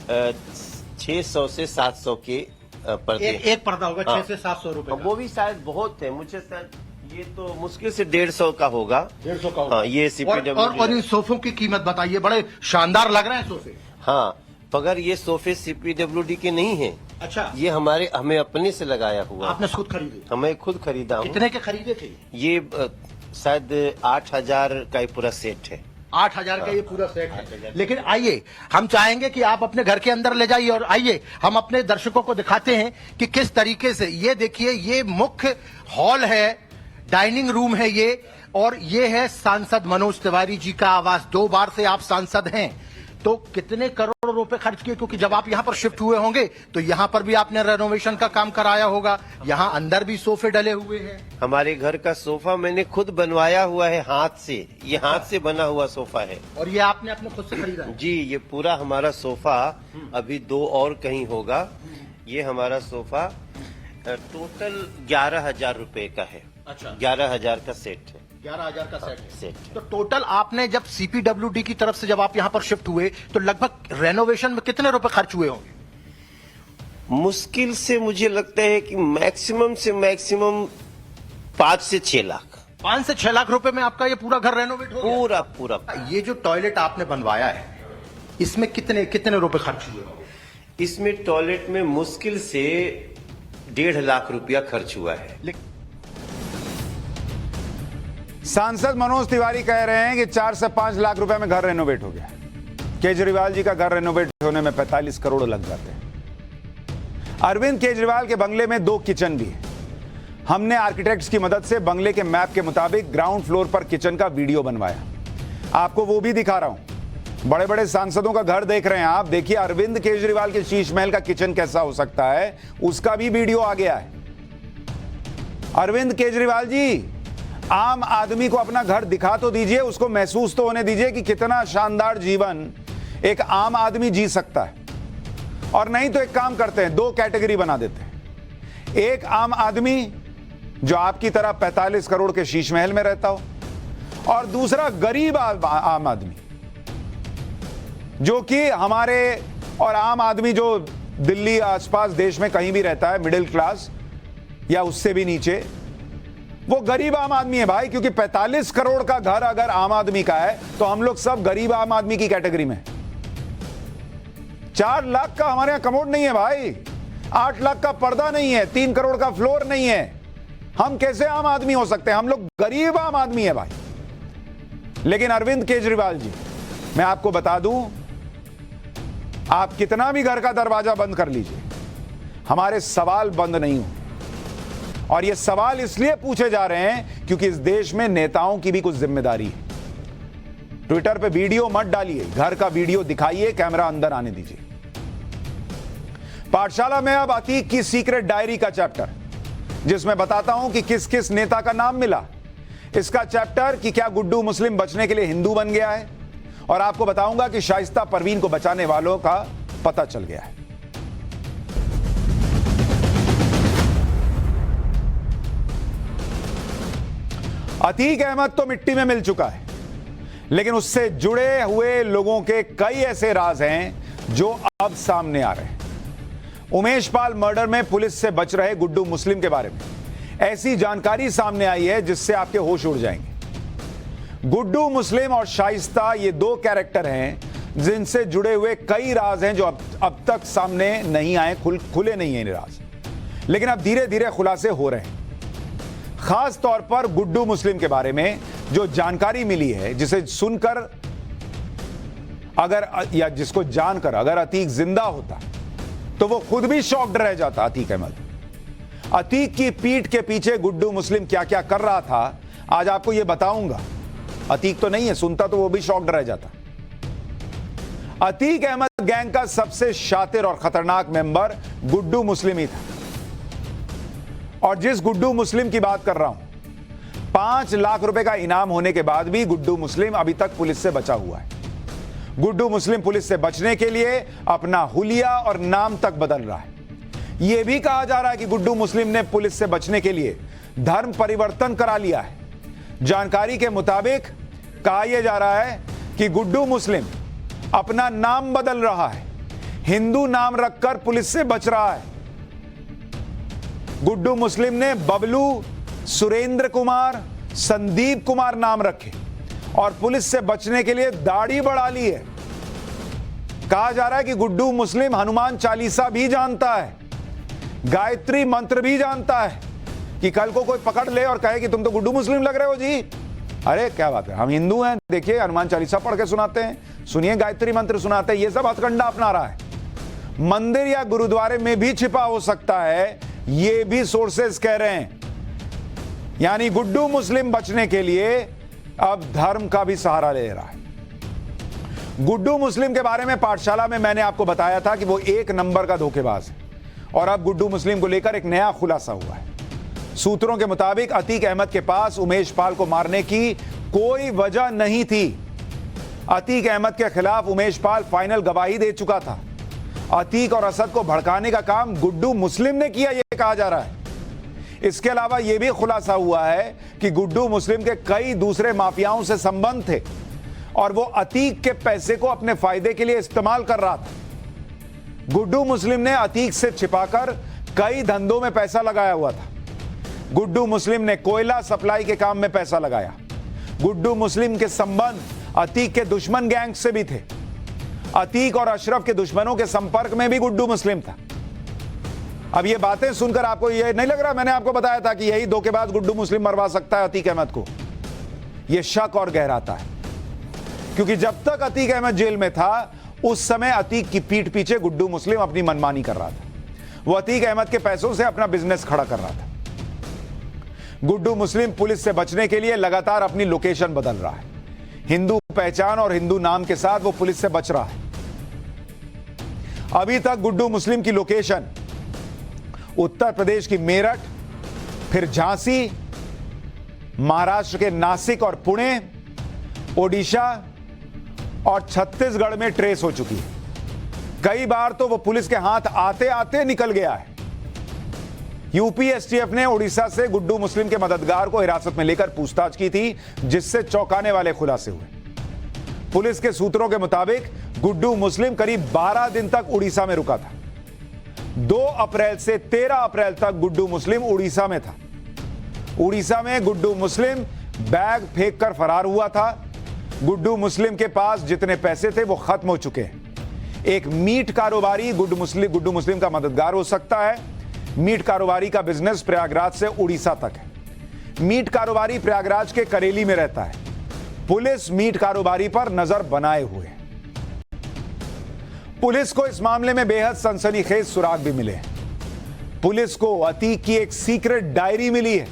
Speaker 11: 600 से 700 के पर्दे।
Speaker 14: एक पर्दा होगा 600 से 700 रुपए।
Speaker 11: वो भी शायद बहुत है, मुझे शायद ये तो मुश्किल से 150 का होगा।
Speaker 14: 150 का होगा।
Speaker 11: हाँ, ये सीपीडब्ल्यूडी।
Speaker 14: और इन सोफों की कीमत बताइए, बड़े शानदार लग रहे हैं सोफे।
Speaker 11: हाँ, मगर ये सोफे सीपीडब्ल्यूडी के नहीं हैं।
Speaker 14: अच्छा,
Speaker 11: ये हमें अपने से लगाया हुआ।
Speaker 14: आपने खुद खरीदे?
Speaker 11: हमें खुद खरीदा हूँ।
Speaker 14: कितने के खरीदे थे?
Speaker 11: ये शायद 8000 का ही पूरा सेट है।
Speaker 14: 8000 का ये पूरा सेट है। लेकिन आइए, हम चाहेंगे कि आप अपने घर के अंदर ले जाइए और आइए हम अपने दर्शकों को दिखाते हैं कि किस तरीके से, ये देखिए, ये मुख्य हॉल है, डाइनिंग रूम है ये, और ये है सांसद मनोज तिवारी जी का आवास। 2 बार से आप सांसद हैं, तो कितने करोड़ रुपए खर्च किए? क्योंकि जब आप यहां पर शिफ्ट हुए होंगे तो यहां पर भी आपने रेनोवेशन का काम कराया होगा, यहां अंदर भी सोफे डले हुए हैं।
Speaker 11: हमारे घर का सोफा मैंने खुद बनवाया हुआ है हाथ से, ये हाथ से बना हुआ सोफा है।
Speaker 14: और ये आपने अपने खुद से खरीदा है?
Speaker 11: जी, ये पूरा हमारा सोफा, अभी 2 और कहीं होगा। ये हमारा सोफा टोटल 11,000 रुपए का है।
Speaker 14: अच्छा,
Speaker 11: 11,000 का सेट है।
Speaker 14: 11,000 का सेट है। तो टोटल आपने जब सीपीडब्ल्यूडी की तरफ से जब आप यहाँ पर शिफ्ट हुए तो लगभग रेनोवेशन में कितने रुपए खर्च हुए होंगे?
Speaker 11: मुश्किल से मुझे लगता है कि मैक्सिमम से मैक्सिमम 5 से 6 लाख।
Speaker 14: 5 से 6 लाख रुपए में आपका ये पूरा घर रेनोवेट हो गया?
Speaker 11: पूरा।
Speaker 14: ये जो टॉयलेट आपने बनवाया है, इसमें कितने रुपए खर्च हुए?
Speaker 11: इसमें टॉयलेट में मुश्किल से 1.5 लाख रुपया खर्च हुआ है।
Speaker 1: सांसद मनोज तिवारी कह रहे हैं कि 4 से 5 लाख रुपए में घर रेनोवेट हो गया। केजरीवाल जी का घर रेनोवेट होने में 45 करोड़ लग जाते हैं। अरविंद केजरीवाल के बंगले में 2 किचन भी है। हमने आर्किटेक्ट्स की मदद से बंगले के मैप के मुताबिक ग्राउंड फ्लोर पर किचन का वीडियो बनवाया, आपको वो भी दिखा रहा हूं। बड़े बड़े सांसदों का घर देख रहे हैं आप, देखिए अरविंद केजरीवाल के शीशमहल का किचन कैसा हो सकता है, उसका भी वीडियो आ गया है। अरविंद केजरीवाल जी, आम आदमी को अपना घर दिखा तो दीजिए, उसको महसूस तो होने दीजिए कि कितना शानदार जीवन एक आम आदमी जी सकता है। और नहीं तो एक काम करते हैं, 2 कैटेगरी बना देते हैं। एक आम आदमी जो आपकी तरह 45 करोड़ के शीशमहल में रहता हो, और दूसरा गरीब आम आदमी जो कि हमारे और आम आदमी जो दिल्ली आसपास देश में कहीं भी रहता है, मिडिल क्लास या उससे भी नीचे, वो गरीब आम आदमी है भाई। क्योंकि 45 करोड़ का घर अगर आम आदमी का है तो हम लोग सब गरीब आम आदमी की कैटेगरी में। 4 लाख का हमारे यहां कमोड नहीं है भाई, 8 लाख का पर्दा नहीं है, 3 करोड़ का फ्लोर नहीं है। हम कैसे आम आदमी हो सकते हैं? हम लोग गरीब आम आदमी है भाई। लेकिन अरविंद केजरीवाल जी, मैं आपको बता दूं, आप कितना भी घर का दरवाजा बंद कर लीजिए, हमारे सवाल बंद नहीं हो। और ये सवाल इसलिए पूछे जा रहे हैं क्योंकि इस देश में नेताओं की भी कुछ जिम्मेदारी है। ट्विटर पे वीडियो मत डालिए, घर का वीडियो दिखाइए, कैमरा अंदर आने दीजिए। पाठशाला में अब अतीक की सीक्रेट डायरी का चैप्टर, जिसमें बताता हूं कि किस किस नेता का नाम मिला। इसका चैप्टर कि क्या गुड्डू मुस्लिम बचने के लिए हिंदू बन गया है, और आपको बताऊंगा कि शाइस्ता परवीन को बचाने वालों का पता चल गया है। अतीक अहमद तो मिट्टी में मिल चुका है, लेकिन उससे जुड़े हुए लोगों के कई ऐसे राज हैं जो अब सामने आ रहे हैं। उमेश पाल मर्डर में पुलिस से बच रहे गुड्डू मुस्लिम के बारे में ऐसी जानकारी सामने आई है जिससे आपके होश उड़ जाएंगे। गुड्डू मुस्लिम और शाइस्ता ये दो कैरेक्टर हैं जिनसे जुड़े हुए कई राज हैं जो अब तक सामने नहीं आए, खुले नहीं हैं राज, लेकिन अब धीरे धीरे खुलासे हो रहे हैं। खास तौर पर गुड्डू मुस्लिम के बारे में जो जानकारी मिली है, जिसे सुनकर अगर या जिसको जानकर अगर अतीक जिंदा होता तो वो खुद भी शॉक्ड रह जाता। अतीक अहमद, अतीक की पीठ के पीछे गुड्डू मुस्लिम क्या क्या कर रहा था आज आपको ये बताऊंगा। अतीक तो नहीं है, सुनता तो वो भी शॉक्ड रह जाता। अतीक अहमद गैंग का सबसे शातिर और खतरनाक मेंबर गुड्डू मुस्लिम ही था। और जिस गुड्डू मुस्लिम की बात कर रहा हूं, 5 लाख रुपए का इनाम होने के बाद भी गुड्डू मुस्लिम अभी तक पुलिस से बचा हुआ है। गुड्डू मुस्लिम पुलिस से बचने के लिए अपना हुलिया और नाम तक बदल रहा है। यह भी कहा जा रहा है कि गुड्डू मुस्लिम ने पुलिस से बचने के लिए धर्म परिवर्तन करा लिया है। जानकारी के मुताबिक कहा यह जा रहा है कि गुड्डू मुस्लिम अपना नाम बदल रहा है, हिंदू नाम रखकर पुलिस से बच रहा है। गुड्डू मुस्लिम ने बबलू, सुरेंद्र कुमार, संदीप कुमार नाम रखे और पुलिस से बचने के लिए दाढ़ी बढ़ा ली है। कहा जा रहा है कि गुड्डू मुस्लिम हनुमान चालीसा भी जानता है, गायत्री मंत्र भी जानता है, कि कल को कोई पकड़ ले और कहे कि तुम तो गुड्डू मुस्लिम लग रहे हो जी। अरे क्या बात है, हम हिंदू हैं, देखिए हनुमान चालीसा पढ़ के सुनाते हैं, सुनिए गायत्री मंत्र सुनाते हैं। ये सब हथकंडा अपना रहा है। मंदिर या गुरुद्वारे में भी छिपा हो सकता है, ये भी सोर्सेस कह रहे हैं। यानी गुड्डू मुस्लिम बचने के लिए अब धर्म का भी सहारा ले रहा है। गुड्डू मुस्लिम के बारे में पाठशाला में मैंने आपको बताया था कि वो 1 नंबर का धोखेबाज है, और अब गुड्डू मुस्लिम को लेकर एक नया खुलासा हुआ है। सूत्रों के मुताबिक अतीक अहमद के पास उमेश पाल को मारने की कोई वजह नहीं थी। अतीक अहमद के खिलाफ उमेश पाल फाइनल गवाही दे चुका था। अतीक और असद को भड़काने का काम गुड्डू मुस्लिम ने किया, यह कहा जा रहा है। इसके अलावा यह भी खुलासा हुआ है कि गुड्डू मुस्लिम के कई दूसरे माफियाओं से संबंध थे और वो अतीक के पैसे को अपने फायदे के लिए इस्तेमाल कर रहा था। गुड्डू मुस्लिम ने अतीक से छिपाकर कई धंधों में पैसा लगाया हुआ था। गुड्डू मुस्लिम ने कोयला सप्लाई के काम में पैसा लगाया। गुड्डू मुस्लिम के संबंध अतीक के दुश्मन गैंग से भी थे। अतीक और अशरफ के दुश्मनों के संपर्क में भी गुड्डू मुस्लिम था। अब ये बातें सुनकर आपको ये नहीं लग रहा, मैंने आपको बताया था कि यही धोखेबाज गुड्डू मुस्लिम मरवा सकता है अतीक अहमद को। यह शक और गहराता है, क्योंकि जब तक अतीक अहमद जेल में था उस समय अतीक की पीठ पीछे गुड्डू मुस्लिम अपनी मनमानी कर रहा था। वो अतीक अहमद के पैसों से अपना बिजनेस खड़ा कर रहा था। गुड्डू मुस्लिम पुलिस से बचने के लिए लगातार अपनी लोकेशन बदल रहा है। हिंदू पहचान और हिंदू नाम के साथ वो पुलिस से बच रहा है। अभी तक गुड्डू मुस्लिम की लोकेशन उत्तर प्रदेश की मेरठ, फिर झांसी, महाराष्ट्र के नासिक और पुणे, ओडिशा और छत्तीसगढ़ में ट्रेस हो चुकी है। कई बार तो वो पुलिस के हाथ आते आते निकल गया है। यूपी एसटीएफ ने ओडिशा से गुड्डू मुस्लिम के मददगार को हिरासत में लेकर पूछताछ की थी, जिससे चौंकाने वाले खुलासे हुए। पुलिस के सूत्रों के मुताबिक गुड्डू मुस्लिम करीब 12 दिन तक उड़ीसा में रुका था। 2 अप्रैल से 13 अप्रैल तक गुड्डू मुस्लिम उड़ीसा में था। उड़ीसा में गुड्डू मुस्लिम बैग फेंक कर फरार हुआ था। गुड्डू मुस्लिम के पास जितने पैसे थे वो खत्म हो चुके हैं। एक मीट कारोबारी गुड्डू मुस्लिम का मददगार हो सकता है। मीट कारोबारी का बिजनेस प्रयागराज से उड़ीसा तक है। मीट कारोबारी प्रयागराज के करेली में रहता है। पुलिस मीट कारोबारी पर नजर बनाए हुए है। पुलिस को इस मामले में बेहद सनसनीखेज सुराग भी मिले हैं। पुलिस को अतीक की एक सीक्रेट डायरी मिली है,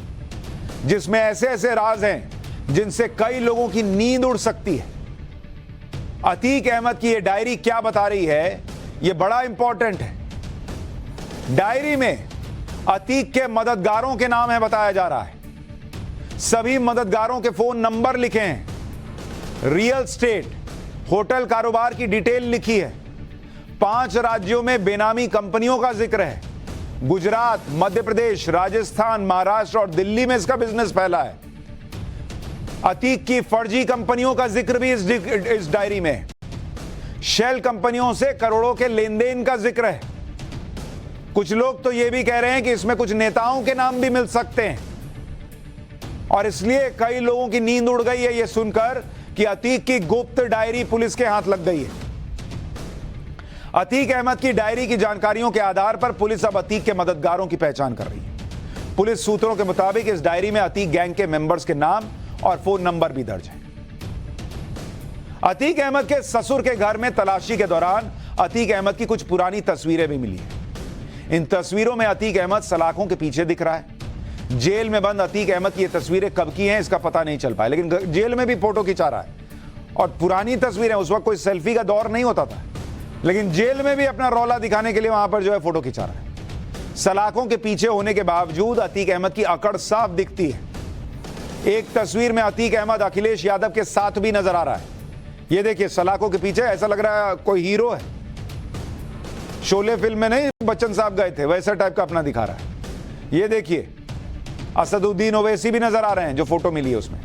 Speaker 1: जिसमें ऐसे ऐसे राज हैं जिनसे कई लोगों की नींद उड़ सकती है। अतीक अहमद की यह डायरी क्या बता रही है, यह बड़ा इंपॉर्टेंट है। डायरी में अतीक के मददगारों के नाम है बताया जा रहा है। सभी मददगारों के फोन नंबर लिखे हैं। रियल स्टेट, होटल कारोबार की डिटेल लिखी है। 5 राज्यों में बेनामी कंपनियों का जिक्र है। गुजरात, मध्य प्रदेश, राजस्थान, महाराष्ट्र और दिल्ली में इसका बिजनेस फैला है। अतीक की फर्जी कंपनियों का जिक्र भी इस डायरी में है। शेल कंपनियों से करोड़ों के लेन देन का जिक्र है। कुछ लोग तो यह भी कह रहे हैं कि इसमें कुछ नेताओं के नाम भी मिल सकते हैं, और इसलिए कई लोगों की नींद उड़ गई है यह सुनकर कि अतीक की गुप्त डायरी पुलिस के हाथ लग गई है। अतीक अहमद की डायरी की जानकारियों के आधार पर पुलिस अब अतीक के मददगारों की पहचान कर रही है। पुलिस सूत्रों के मुताबिक इस डायरी में अतीक गैंग के मेंबर्स के नाम और फोन नंबर भी दर्ज है। अतीक अहमद के ससुर के घर में तलाशी के दौरान अतीक अहमद की कुछ पुरानी तस्वीरें भी मिली हैं। इन तस्वीरों में अतीक अहमद सलाखों के पीछे दिख रहा है। जेल में बंद अतीक अहमद की ये तस्वीरें कब की हैं इसका पता नहीं चल पाया, लेकिन जेल में भी फोटो खिंचा रहा है। और पुरानी तस्वीरें, उस वक्त कोई सेल्फी का दौर नहीं होता था, लेकिन जेल में भी अपना रौला दिखाने के लिए वहां पर जो है फोटो खिंचा रहा है। सलाखों के पीछे होने के बावजूद अतीक अहमद की अकड़ साफ दिखती है। एक तस्वीर में अतीक अहमद अखिलेश यादव के साथ भी नजर आ रहा है। ये देखिए, सलाखों के पीछे ऐसा लग रहा है कोई हीरो है। शोले फिल्म में नहीं बच्चन साहब गए थे, वैसा टाइप का अपना दिखा रहा है। ये देखिए, असदुद्दीन ओवैसी भी नजर आ रहे हैं जो फोटो मिली है उसमें।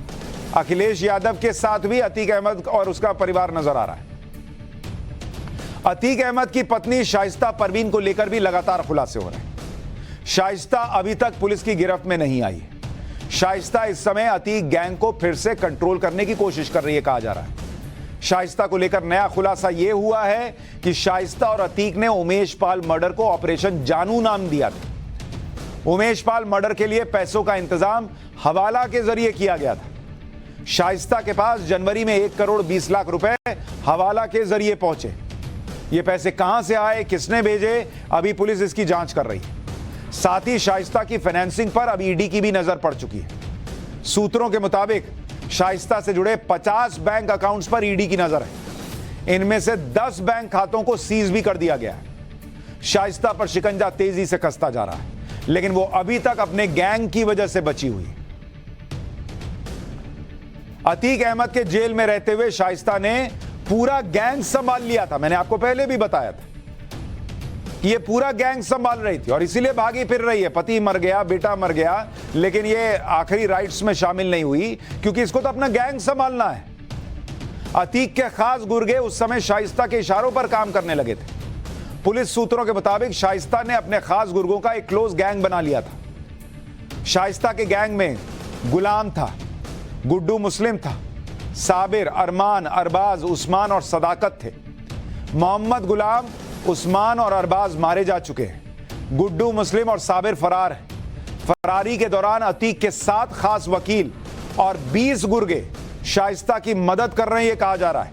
Speaker 1: अखिलेश यादव के साथ भी अतीक अहमद और उसका परिवार नजर आ रहा है। अतीक अहमद की पत्नी शाइस्ता परवीन को लेकर भी लगातार खुलासे हो रहे हैं। शाइस्ता अभी तक पुलिस की गिरफ्त में नहीं आई है। शाइस्ता इस समय अतीक गैंग को फिर से कंट्रोल करने की कोशिश कर रही है, कहा जा रहा है। शाइस्ता को लेकर नया खुलासा यह हुआ है कि शाइस्ता और अतीक ने उमेश पाल मर्डर को ऑपरेशन जानू नाम दिया था। उमेश पाल मर्डर के लिए पैसों का इंतजाम हवाला के जरिए किया गया था। शाइस्ता के पास जनवरी में 1 करोड़ 20 लाख रुपए हवाला के जरिए पहुंचे। ये पैसे कहां से आए, किसने भेजे, अभी पुलिस इसकी जांच कर रही है। साथ ही शाइस्ता की फाइनेंसिंग पर अब ईडी की भी नजर पड़ चुकी है। सूत्रों के मुताबिक शाइस्ता से जुड़े 50 बैंक अकाउंट्स पर ईडी की नजर है। इनमें से 10 बैंक खातों को सीज भी कर दिया गया है। शाइस्ता पर शिकंजा तेजी से कसता जा रहा है, लेकिन वो अभी तक अपने गैंग की वजह से बची हुई है। अतीक अहमद के जेल में रहते हुए शाइस्ता ने पूरा गैंग संभाल लिया था। मैंने आपको पहले भी बताया था कि ये पूरा गैंग संभाल रही थी और इसीलिए भागी फिर रही है। पति मर गया, बेटा मर गया, लेकिन ये आखिरी राइट्स में शामिल नहीं हुई क्योंकि इसको तो अपना गैंग संभालना है। अतीक के खास गुर्गे उस समय शाइस्ता के इशारों पर काम करने लगे थे। पुलिस सूत्रों के मुताबिक शाइस्ता ने अपने खास गुर्गों का एक क्लोज गैंग बना लिया था। शाइस्ता के गैंग में गुलाम था, गुड्डू मुस्लिम था, साबिर, अरमान, अरबाज, उस्मान और सदाकत थे। मोहम्मद गुलाम, उस्मान और अरबाज मारे जा चुके हैं। गुड्डू मुस्लिम और साबिर फरार हैं। फरारी के दौरान अतीक के 7 खास वकील और 20 गुर्गे शाइस्ता की मदद कर रहे हैं, यह कहा जा रहा है।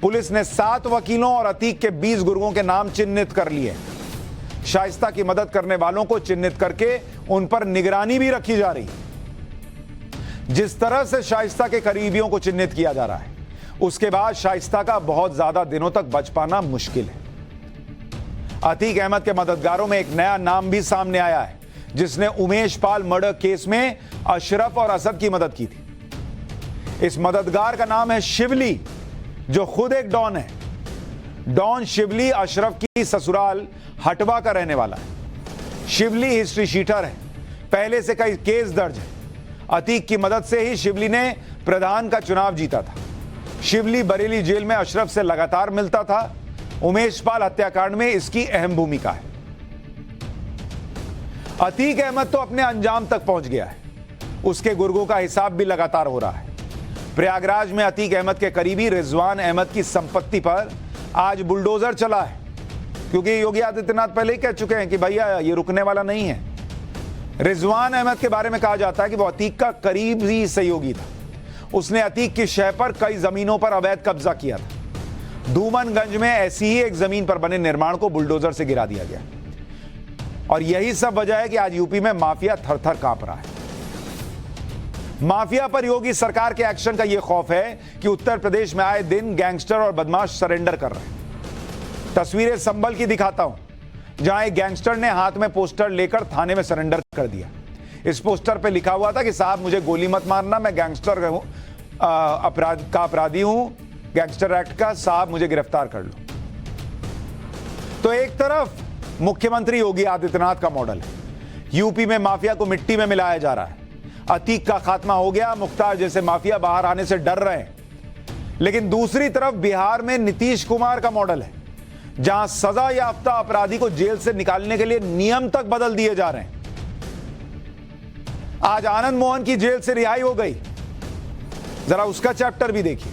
Speaker 1: पुलिस ने 7 वकीलों और अतीक के 20 गुर्गों के नाम चिन्हित कर लिए। शाइस्ता की मदद करने वालों को चिन्हित करके उन पर निगरानी भी रखी जा रही है। जिस तरह से शाइस्ता के करीबियों को चिन्हित किया जा रहा है, उसके बाद शाइस्ता का बहुत ज्यादा दिनों तक बच पाना मुश्किल है। अतीक अहमद के मददगारों में एक नया नाम भी सामने आया है, जिसने उमेश पाल मर्डर केस में अशरफ और असद की मदद की थी। इस मददगार का नाम है शिवली, जो खुद एक डॉन है। डॉन शिवली अशरफ की ससुराल हटवा का रहने वाला है। शिवली हिस्ट्री शीटर है, पहले से कई केस दर्ज है। अतीक की मदद से ही शिवली ने प्रधान का चुनाव जीता था। शिवली बरेली जेल में अशरफ से लगातार मिलता था। उमेश पाल हत्याकांड में इसकी अहम भूमिका है। अतीक अहमद तो अपने अंजाम तक पहुंच गया है। उसके गुर्गों का हिसाब भी लगातार हो रहा है। प्रयागराज में अतीक अहमद के करीबी रिजवान अहमद की संपत्ति पर आज बुलडोजर चला है, क्योंकि योगी आदित्यनाथ पहले ही कह चुके हैं कि भैया ये रुकने वाला नहीं है। रिजवान अहमद के बारे में कहा जाता है कि वो अतीक का करीबी सहयोगी था। उसने अतीक की शह पर कई जमीनों पर अवैध कब्जा किया था। धूमनगंज में ऐसी ही एक जमीन पर बने निर्माण को बुलडोजर से गिरा दिया गया, और यही सब वजह है कि आज यूपी में माफिया थर-थर कांप रहा है। माफिया पर योगी सरकार के एक्शन का यह खौफ है कि उत्तर प्रदेश में आए दिन गैंगस्टर और बदमाश सरेंडर कर रहे हैं। तस्वीरें संभल की दिखाता हूं, जहां एक गैंगस्टर ने हाथ में पोस्टर लेकर थाने में सरेंडर कर दिया। इस पोस्टर पे लिखा हुआ था कि साहब मुझे गोली मत मारना, मैं गैंगस्टर हूं, अपराधी हूं, गैंगस्टर एक्ट का, साहब मुझे गिरफ्तार कर लो। तो एक तरफ मुख्यमंत्री योगी आदित्यनाथ का मॉडल है, यूपी में माफिया को मिट्टी में मिलाया जा रहा है, अतीक का खात्मा हो गया, मुख्तार जैसे माफिया बाहर आने से डर रहे हैं। लेकिन दूसरी तरफ बिहार में नीतीश कुमार का मॉडल है, जहां सजा याफ्ता अपराधी को जेल से निकालने के लिए नियम तक बदल दिए जा रहे हैं। आज आनंद मोहन की जेल से रिहाई हो गई, जरा उसका चैप्टर भी देखिए।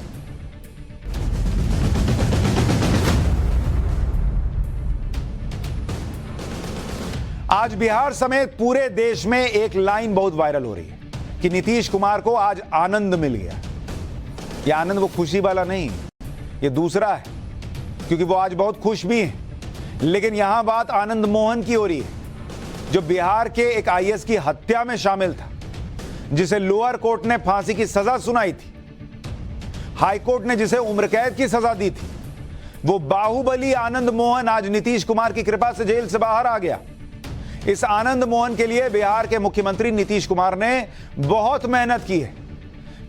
Speaker 1: आज बिहार समेत पूरे देश में एक लाइन बहुत वायरल हो रही है कि नीतीश कुमार को आज आनंद मिल गया। यह आनंद वो खुशी वाला नहीं, ये दूसरा है, क्योंकि वो आज बहुत खुश भी हैं। लेकिन यहां बात आनंद मोहन की हो रही है, जो बिहार के एक आईएएस की हत्या में शामिल था, जिसे लोअर कोर्ट ने फांसी की सजा सुनाई थी, हाई कोर्ट ने जिसे उम्र कैद की सजा दी थी। वो बाहुबली आनंद मोहन आज नीतीश कुमार की कृपा से जेल से बाहर आ गया। इस आनंद मोहन के लिए बिहार के मुख्यमंत्री नीतीश कुमार ने बहुत मेहनत की है,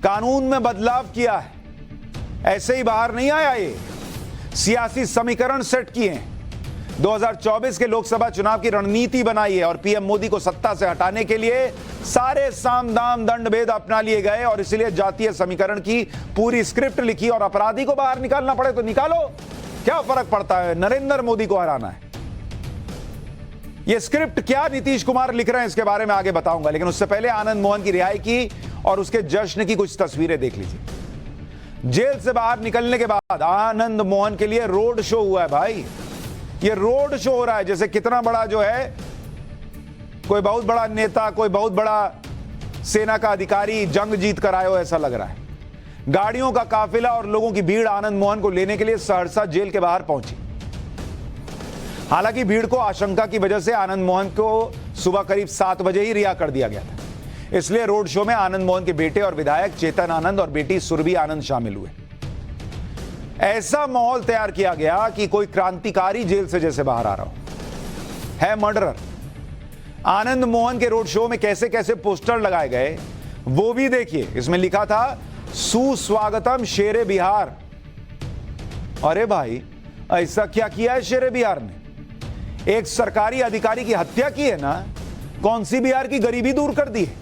Speaker 1: कानून में बदलाव किया है, ऐसे ही बाहर नहीं आया, ये सियासी समीकरण सेट किए हैं, 2024 के लोकसभा चुनाव की रणनीति बनाई है और पीएम मोदी को सत्ता से हटाने के लिए सारे साम दाम दंड भेद अपना लिए गए और इसलिए जातीय समीकरण की पूरी स्क्रिप्ट लिखी। और अपराधी को बाहर निकालना पड़े तो निकालो, क्या फर्क पड़ता है, नरेंद्र मोदी को हराना है। यह स्क्रिप्ट क्या नीतीश कुमार लिख रहे हैं इसके बारे में आगे बताऊंगा, लेकिन उससे पहले आनंद मोहन की रिहाई की और उसके जश्न की कुछ तस्वीरें देख लीजिए। जेल से बाहर निकलने के बाद आनंद मोहन के लिए रोड शो हुआ है भाई। ये रोड शो हो रहा है जैसे कितना बड़ा जो है, कोई बहुत बड़ा नेता, कोई बहुत बड़ा सेना का अधिकारी जंग जीत कर आए हो, ऐसा लग रहा है। गाड़ियों का काफिला और लोगों की भीड़ आनंद मोहन को लेने के लिए सहरसा जेल के बाहर पहुंची। हालांकि भीड़ को आशंका की वजह से आनंद मोहन को सुबह करीब 7 बजे ही रिहा कर दिया गया था। इसलिए रोड शो में आनंद मोहन के बेटे और विधायक चेतन आनंद और बेटी सुरभि आनंद शामिल हुए। ऐसा माहौल तैयार किया गया कि कोई क्रांतिकारी जेल से जैसे बाहर आ रहा हो, है मर्डरर। आनंद मोहन के रोड शो में कैसे कैसे पोस्टर लगाए गए वो भी देखिए। इसमें लिखा था सुस्वागतम शेरे बिहार। अरे भाई, ऐसा क्या किया है शेरे बिहार ने? एक सरकारी अधिकारी की हत्या की है ना, कौन सी बिहार की गरीबी दूर कर दी है।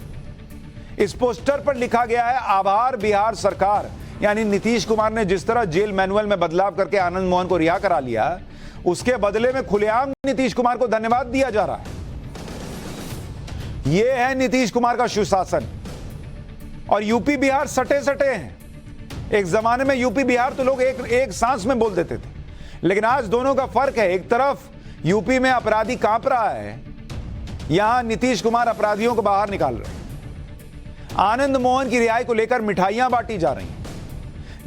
Speaker 1: इस पोस्टर पर लिखा गया है आभार बिहार सरकार, यानी नीतीश कुमार ने जिस तरह जेल मैनुअल में बदलाव करके आनंद मोहन को रिहा करा लिया, उसके बदले में खुलेआम नीतीश कुमार को धन्यवाद दिया जा रहा है। यह है नीतीश कुमार का सुशासन। और यूपी बिहार सटे सटे हैं। एक जमाने में यूपी बिहार तो लोग एक सांस में बोल देते थे, लेकिन आज दोनों का फर्क है। एक तरफ यूपी में अपराधी कांप रहा है, यहां नीतीश कुमार अपराधियों को बाहर निकाल रहे हैं। आनंद मोहन की रिहाई को लेकर मिठाइयां बांटी जा रही हैं।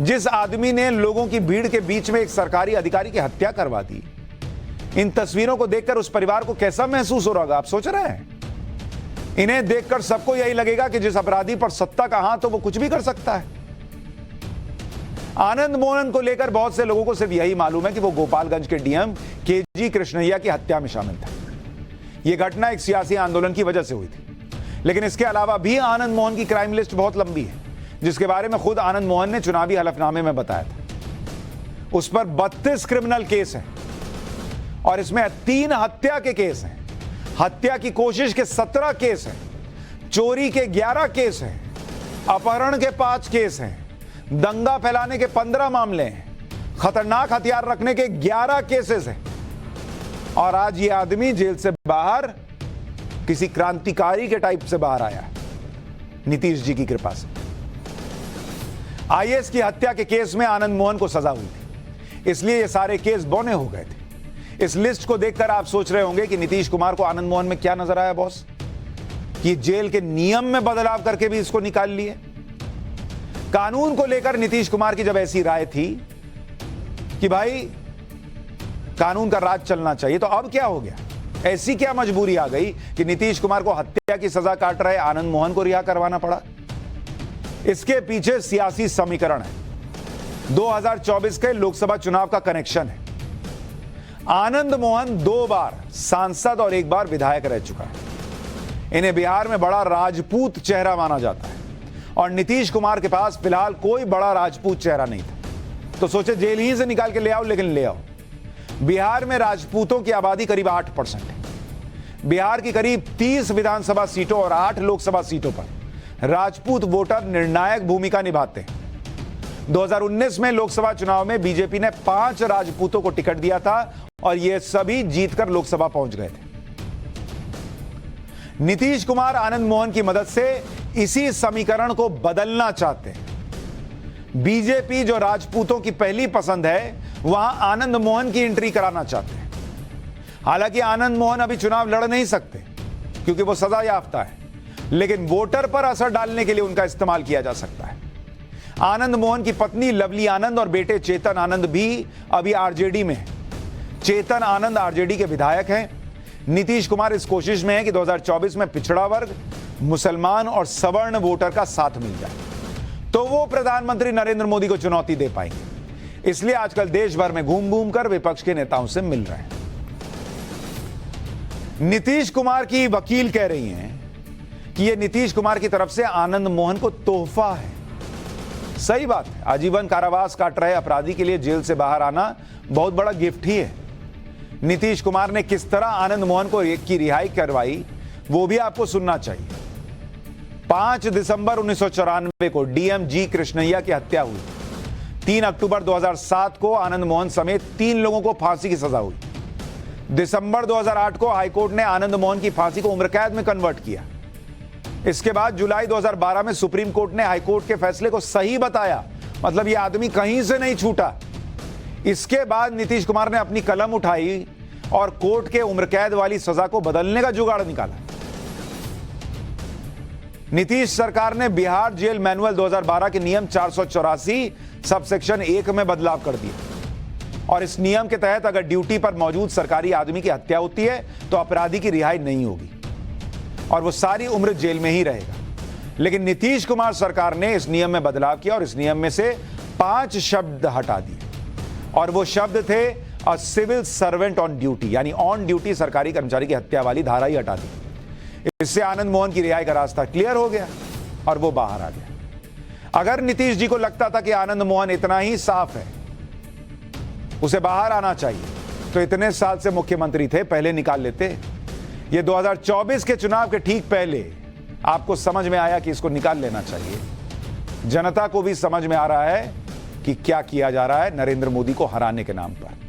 Speaker 1: जिस आदमी ने लोगों की भीड़ के बीच में एक सरकारी अधिकारी की हत्या करवा दी, इन तस्वीरों को देखकर उस परिवार को कैसा महसूस हो रहा होगा, आप सोच रहे हैं? इन्हें देखकर सबको यही लगेगा कि जिस अपराधी पर सत्ता का हाथ हो वो कुछ भी कर सकता है। आनंद मोहन को लेकर बहुत से लोगों को सिर्फ यही मालूम है कि वो गोपालगंज के डीएम केजी कृष्णैया की हत्या में शामिल था। यह घटना एक सियासी आंदोलन की वजह से हुई थी। लेकिन इसके अलावा भी आनंद मोहन की क्राइम लिस्ट बहुत लंबी है, जिसके बारे में खुद आनंद मोहन ने चुनावी हलफनामे में बताया था। उस पर 32 क्रिमिनल केस हैं और इसमें 3 हत्या के केस हैं, हत्या की कोशिश के 17 केस हैं, चोरी के 11 केस हैं, अपहरण के 5 केस हैं, दंगा फैलाने के 15 मामले हैं, खतरनाक हथियार रखने के 11 केसेस हैं। और आज ये आदमी जेल से बाहर किसी क्रांतिकारी के टाइप से बाहर आया, नीतीश जी की कृपा से। आईएएस की हत्या के केस में आनंद मोहन को सजा हुई थी, इसलिए ये सारे केस बौने हो गए थे। इस लिस्ट को देखकर आप सोच रहे होंगे कि नीतीश कुमार को आनंद मोहन में क्या नजर आया बॉस, कि जेल के नियम में बदलाव करके भी इसको निकाल लिए। कानून को लेकर नीतीश कुमार की जब ऐसी राय थी कि भाई कानून का राज चलना चाहिए, तो अब क्या हो गया? ऐसी क्या मजबूरी आ गई कि नीतीश कुमार को हत्या की सजा काट रहे आनंद मोहन को रिहा करवाना पड़ा? इसके पीछे सियासी समीकरण है। 2024 के लोकसभा चुनाव का कनेक्शन है। आनंद मोहन 2 बार सांसद और 1 बार विधायक रह चुका है। इन्हें बिहार में बड़ा राजपूत चेहरा माना जाता है और नीतीश कुमार के पास फिलहाल कोई बड़ा राजपूत चेहरा नहीं था, तो सोचे जेल ही से निकाल के ले आओ, लेकिन ले आओ। बिहार में राजपूतों की आबादी करीब 8% है। बिहार की करीब 30 विधानसभा सीटों और 8 लोकसभा सीटों पर राजपूत वोटर निर्णायक भूमिका निभाते हैं। 2019 में लोकसभा चुनाव में बीजेपी ने 5 राजपूतों को टिकट दिया था और ये सभी जीतकर लोकसभा पहुंच गए थे। नीतीश कुमार आनंद मोहन की मदद से इसी समीकरण को बदलना चाहते हैं। बीजेपी जो राजपूतों की पहली पसंद है, वहां आनंद मोहन की एंट्री कराना चाहते हैं। हालांकि आनंद मोहन अभी चुनाव लड़ नहीं सकते क्योंकि वो सजा याफ्ता है, लेकिन वोटर पर असर डालने के लिए उनका इस्तेमाल किया जा सकता है। आनंद मोहन की पत्नी लवली आनंद और बेटे चेतन आनंद भी अभी आरजेडी में हैं। चेतन आनंद आरजेडी के विधायक हैं। नीतीश कुमार इस कोशिश में है कि 2024 में पिछड़ा वर्ग, मुसलमान और सवर्ण वोटर का साथ मिल जाए तो वो प्रधानमंत्री नरेंद्र मोदी को चुनौती दे पाएंगे। इसलिए आजकल देश भर में घूम घूम कर विपक्ष के नेताओं से मिल रहे हैं। नीतीश कुमार की वकील कह रही हैं कि यह नीतीश कुमार की तरफ से आनंद मोहन को तोहफा है। सही बात है, आजीवन कारावास काट रहे अपराधी के लिए जेल से बाहर आना बहुत बड़ा गिफ्ट ही है। नीतीश कुमार ने किस तरह आनंद मोहन को की रिहाई करवाई वो भी आपको सुनना चाहिए। 5 दिसंबर 1994 को डीएम जी कृष्णैया की हत्या हुई। 3 अक्टूबर 2007 को आनंद मोहन समेत 3 लोगों को फांसी की सजा हुई। दिसंबर 2008 को हाईकोर्ट ने आनंद मोहन की फांसी को उम्र कैद में कन्वर्ट किया। इसके बाद जुलाई 2012 में सुप्रीम कोर्ट ने हाईकोर्ट के फैसले को सही बताया, मतलब यह आदमी कहीं से नहीं छूटा। इसके बाद नीतीश कुमार ने अपनी कलम उठाई और कोर्ट के उम्र कैद वाली सजा को बदलने का जुगाड़ निकाला। नीतीश सरकार ने बिहार जेल मैनुअल 2012 के नियम 484 सबसेक्शन 1 में बदलाव कर दिया और इस नियम के तहत अगर ड्यूटी पर मौजूद सरकारी आदमी की हत्या होती है तो अपराधी की रिहाई नहीं होगी और वो सारी उम्र जेल में ही रहेगा। लेकिन नीतीश कुमार सरकार ने इस नियम में बदलाव किया और इस नियम में से 5 शब्द हटा दिए और वो शब्द थे a civil servant on duty, यानी ऑन ड्यूटी सरकारी कर्मचारी की हत्या वाली धारा ही हटा दी। इससे आनंद मोहन की रिहाई का रास्ता क्लियर हो गया और वो बाहर आ गया। अगर नीतीश जी को लगता था कि आनंद मोहन इतना ही साफ है, उसे बाहर आना चाहिए, तो इतने साल से मुख्यमंत्री थे, पहले निकाल लेते। ये 2024 के चुनाव के ठीक पहले आपको समझ में आया कि इसको निकाल लेना चाहिए। जनता को भी समझ में आ रहा है कि क्या किया जा रहा है नरेंद्र मोदी को हराने के नाम पर।